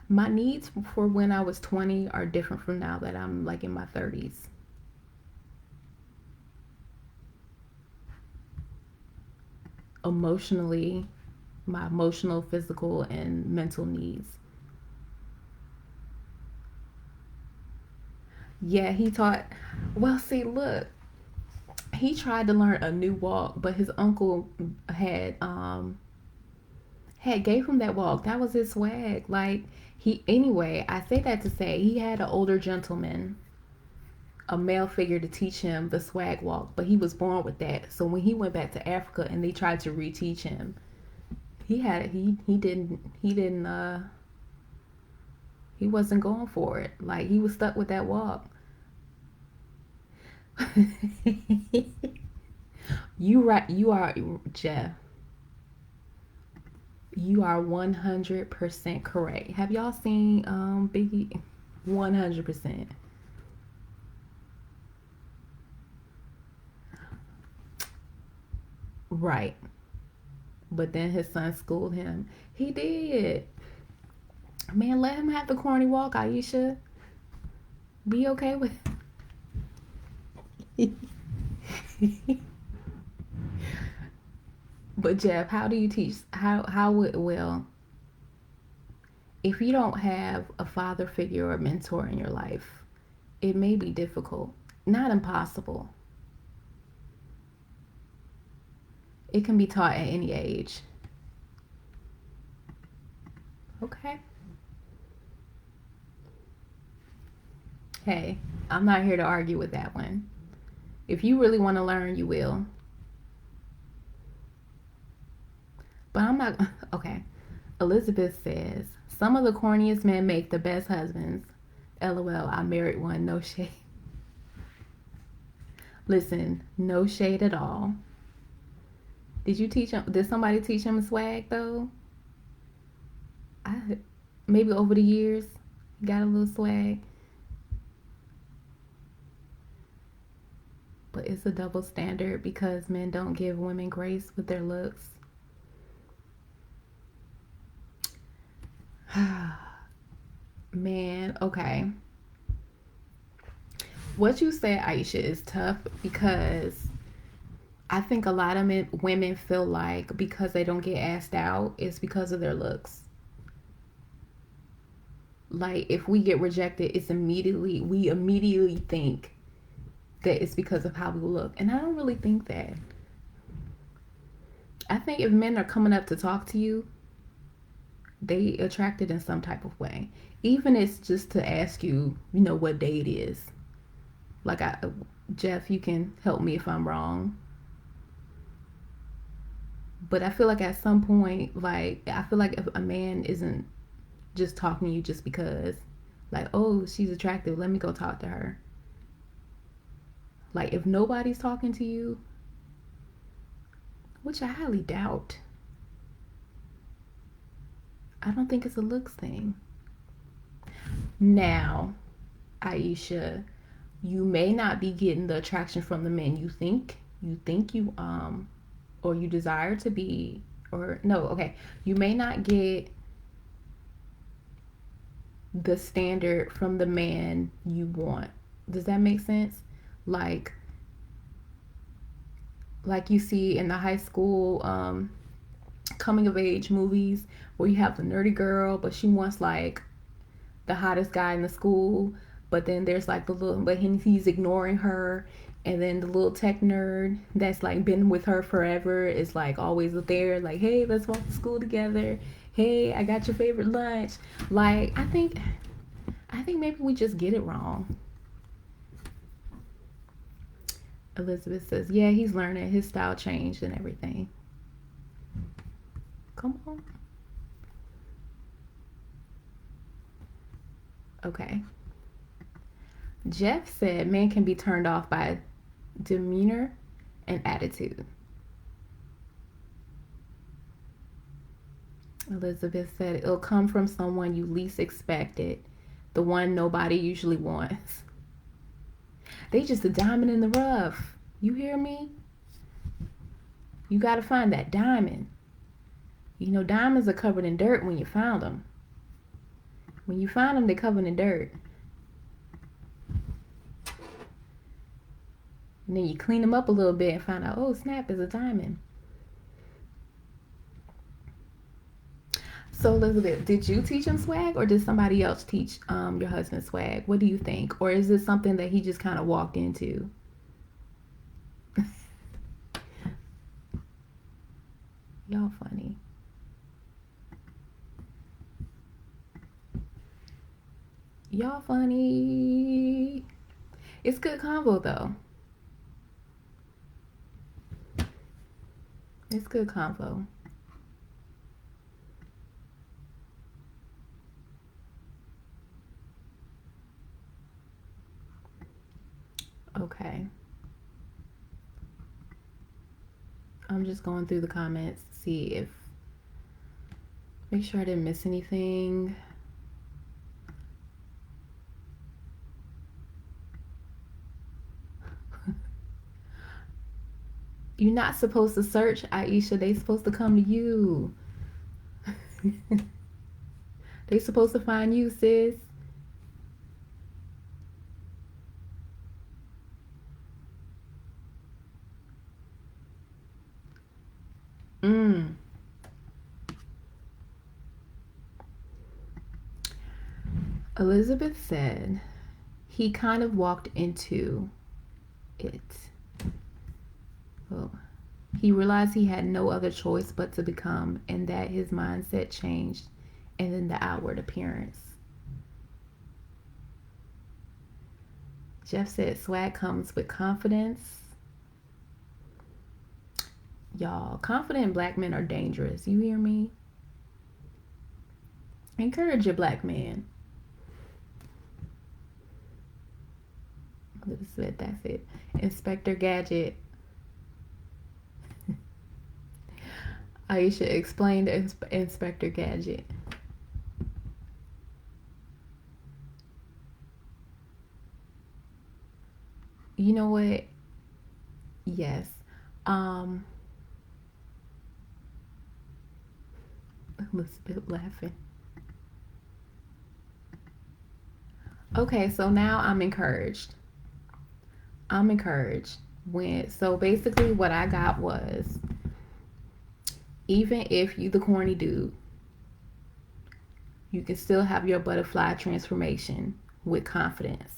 My needs for when I was 20 are different from now that I'm like in my 30s. Emotionally, my emotional, physical, and mental needs. Yeah, he taught. Well, see, look, he tried to learn a new walk, but his uncle had gave him that walk. That was his swag. Like anyway, I say that to say he had an older gentleman, a male figure to teach him the swag walk, but he was born with that. So when he went back to Africa and they tried to reteach him, he wasn't going for it. Like he was stuck with that walk. You are Jeff. You are 100% correct. Have y'all seen Biggie? 100%. Right. But then his son schooled him. He did. Man, let him have the corny walk, Aisha. Be okay with it. But Jeff, how do you teach? How would, well, if you don't have a father figure or a mentor in your life, it may be difficult. Not impossible. It can be taught at any age. Okay. Hey, I'm not here to argue with that one. If you really want to learn, you will. But I'm not. Okay. Elizabeth says, some of the corniest men make the best husbands. LOL, I married one, no shade. Listen, no shade at all. Did you teach him? Did somebody teach him swag though? I maybe over the years he got a little swag, but it's a double standard because men don't give women grace with their looks. Man, okay. What you said, Aisha, is tough because I think a lot of women feel like because they don't get asked out, it's because of their looks. Like if we get rejected, we immediately think that it's because of how we look. And I don't really think that. I think if men are coming up to talk to you, they attracted in some type of way. Even if it's just to ask you, what day it is. Like Jeff, you can help me if I'm wrong. But I feel like at some point, like I feel like if a man isn't just talking to you just because, like, oh, she's attractive, let me go talk to her. Like if nobody's talking to you, which I highly doubt, I don't think it's a looks thing. Now, Aisha, you may not be getting the attraction from the men you think you or you desire to be, or no, okay, you may not get the standard from the man you want. Does that make sense? Like you see in the high school coming of age movies where you have the nerdy girl, but she wants like the hottest guy in the school, but then there's like but he's ignoring her, and then the little tech nerd that's like been with her forever is like always there, like, hey, let's walk to school together. Hey, I got your favorite lunch. Like, I think maybe we just get it wrong. Elizabeth says, yeah, he's learning. His style changed and everything. Come on. Okay. Jeff said men can be turned off by demeanor and attitude. Elizabeth said it'll come from someone you least expected, the one nobody usually wants. They just a diamond in the rough. You hear me? You got to find that diamond. Diamonds are covered in dirt when you found them. When you find them, they're covered in dirt. And then you clean them up a little bit and find out, oh, snap, it's a diamond. So, Elizabeth, did you teach him swag or did somebody else teach your husband swag? What do you think? Or is this something that he just kind of walked into? Y'all funny. Y'all funny. It's good convo, though. It's good convo. Okay. I'm just going through the comments to see make sure I didn't miss anything. You're not supposed to search, Aisha. They supposed to come to you. They supposed to find you, sis. Mm. Elizabeth said he kind of walked into it. Well, he realized he had no other choice but to become, and that his mindset changed, and then the outward appearance. Jeff said swag comes with confidence. Y'all, confident black men are dangerous. You hear me? Encourage your black man. That's it. Inspector Gadget. Aisha explained Inspector Gadget. You know what? Yes. Elizabeth laughing. Okay, so now I'm encouraged. So basically what I got was, even if you the corny dude, you can still have your butterfly transformation with confidence.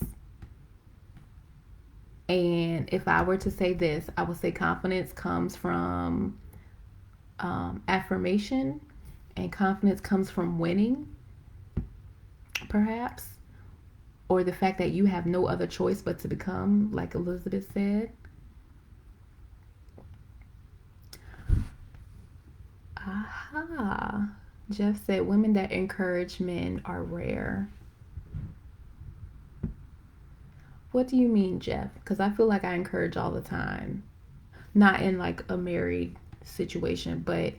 And if I were to say this, I would say confidence comes from affirmation, and confidence comes from winning, perhaps, or the fact that you have no other choice but to become, like Elizabeth said. Aha. Jeff said women that encourage men are rare. What do you mean, Jeff? Because I feel like I encourage all the time. Not in like a married situation, but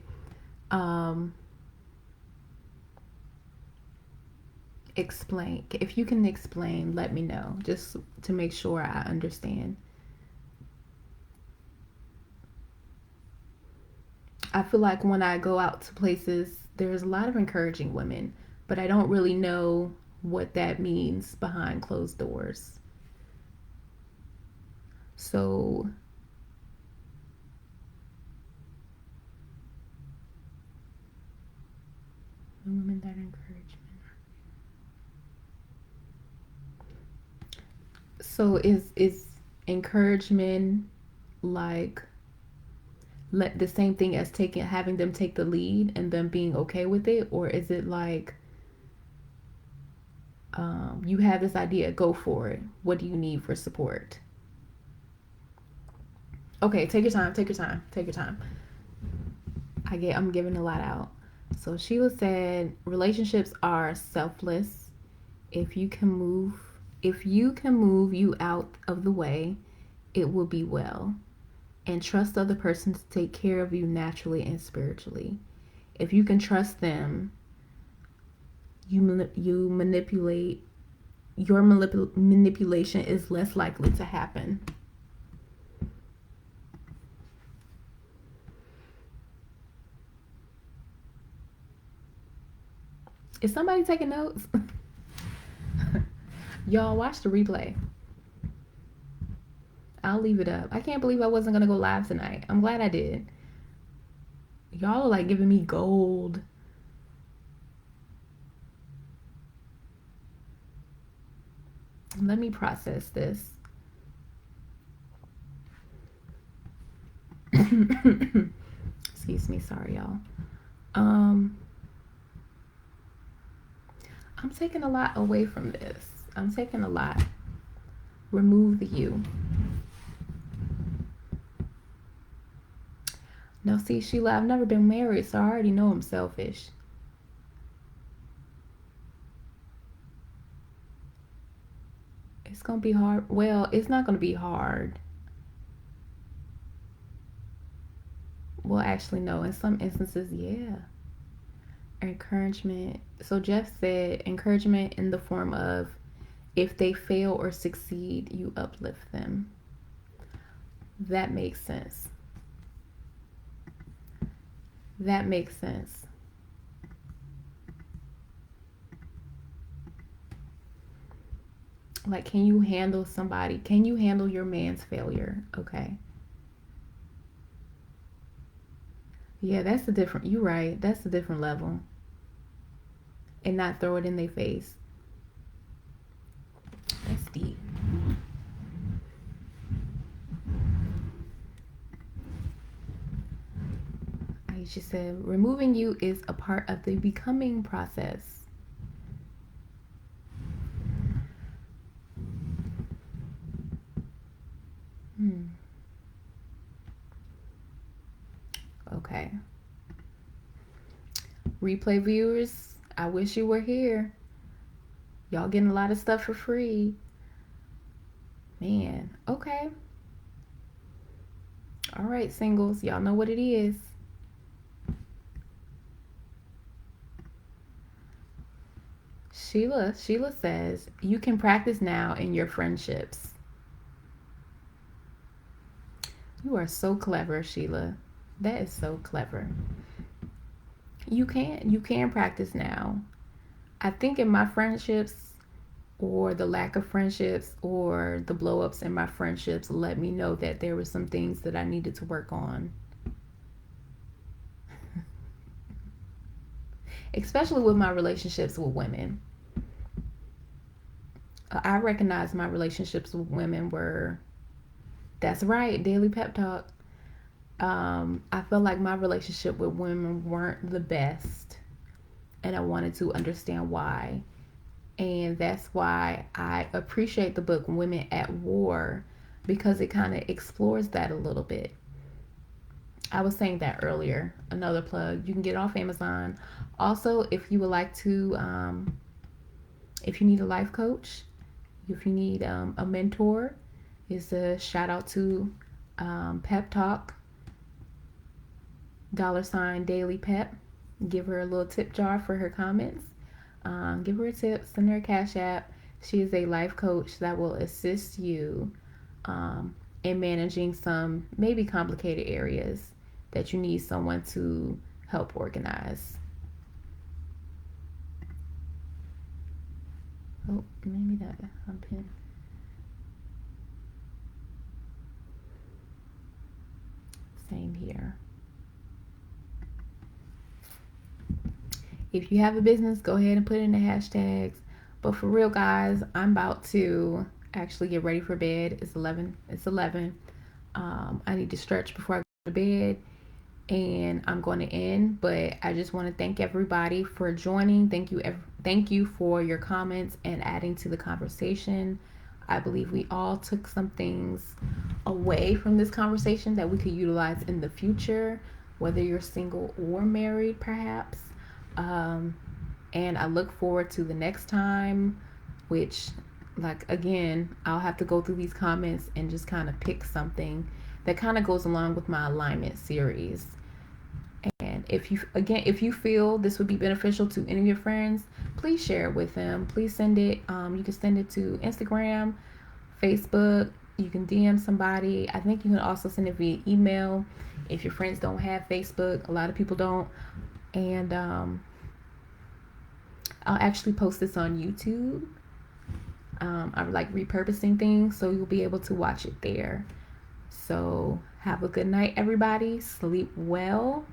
explain. If you can explain, let me know, just to make sure I understand. I feel like when I go out to places, there's a lot of encouraging women, but I don't really know what that means behind closed doors. So women that encourage men. So is encouragement like the same thing as having them take the lead and them being okay with it, or is it like you have this idea, go for it, what do you need for support? Okay, take your time. I'm giving a lot out. So Sheila said relationships are selfless. If you can move you out of the way, it will be well. And trust other person to take care of you naturally and spiritually. If you can trust them, manipulation is less likely to happen. Is somebody taking notes? Y'all watch the replay. I'll leave it up. I can't believe I wasn't going to go live tonight. I'm glad I did. Y'all are like giving me gold. Let me process this. Excuse me, sorry y'all. I'm taking a lot away from this. I'm taking a lot. Remove the you. Now see, Sheila, I've never been married, so I already know I'm selfish. It's gonna be hard. Well, it's not gonna be hard. Well, actually, no. In some instances, yeah. Encouragement. So Jeff said encouragement in the form of if they fail or succeed, you uplift them. That makes sense. That makes sense. Like, can you handle somebody? Can you handle your man's failure? Okay. Yeah, that's a different, you're right. That's a different level. And not throw it in their face. That's deep. Aisha said, removing you is a part of the becoming process. Hmm. Okay. Replay viewers, I wish you were here. Y'all getting a lot of stuff for free. Man, okay. All right, singles, y'all know what it is. Sheila says, you can practice now in your friendships. You are so clever, Sheila. That is so clever. You can practice now. I think in my friendships, or the lack of friendships, or the blow ups in my friendships, let me know that there were some things that I needed to work on. Especially with my relationships with women. I recognize my relationships with women were, that's right, daily pep talk. I feel like my relationship with women weren't the best, and I wanted to understand why. And that's why I appreciate the book Women at War, because it kind of explores that a little bit. I was saying that earlier. Another plug. You can get it off Amazon. Also, if you would like to, if you need a life coach, if you need a mentor, is a shout out to Pep Talk $daily pep. Give her a little tip jar for her comments. Give her a tip, send her a cash app. She is a life coach that will assist you in managing some maybe complicated areas that you need someone to help organize. Oh, maybe that unpin. Same here. If you have a business, go ahead and put in the hashtags. But for real, guys, I'm about to actually get ready for bed. It's 11. It's 11. I need to stretch before I go to bed, and I'm going to end. But I just want to thank everybody for joining. Thank you for your comments and adding to the conversation. I believe we all took some things away from this conversation that we could utilize in the future, whether you're single or married, perhaps. And I look forward to the next time, which, like, again, I'll have to go through these comments and just kind of pick something that kind of goes along with my alignment series. And if you feel this would be beneficial to any of your friends, please share it with them. Please send it. You can send it to Instagram, Facebook. You can DM somebody. I think you can also send it via email if your friends don't have Facebook. A lot of people don't. And I'll actually post this on YouTube. I like repurposing things, so you'll be able to watch it there. So have a good night, everybody. Sleep well,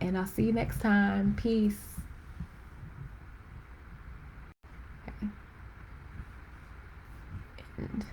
and I'll see you next time. Peace. Okay. And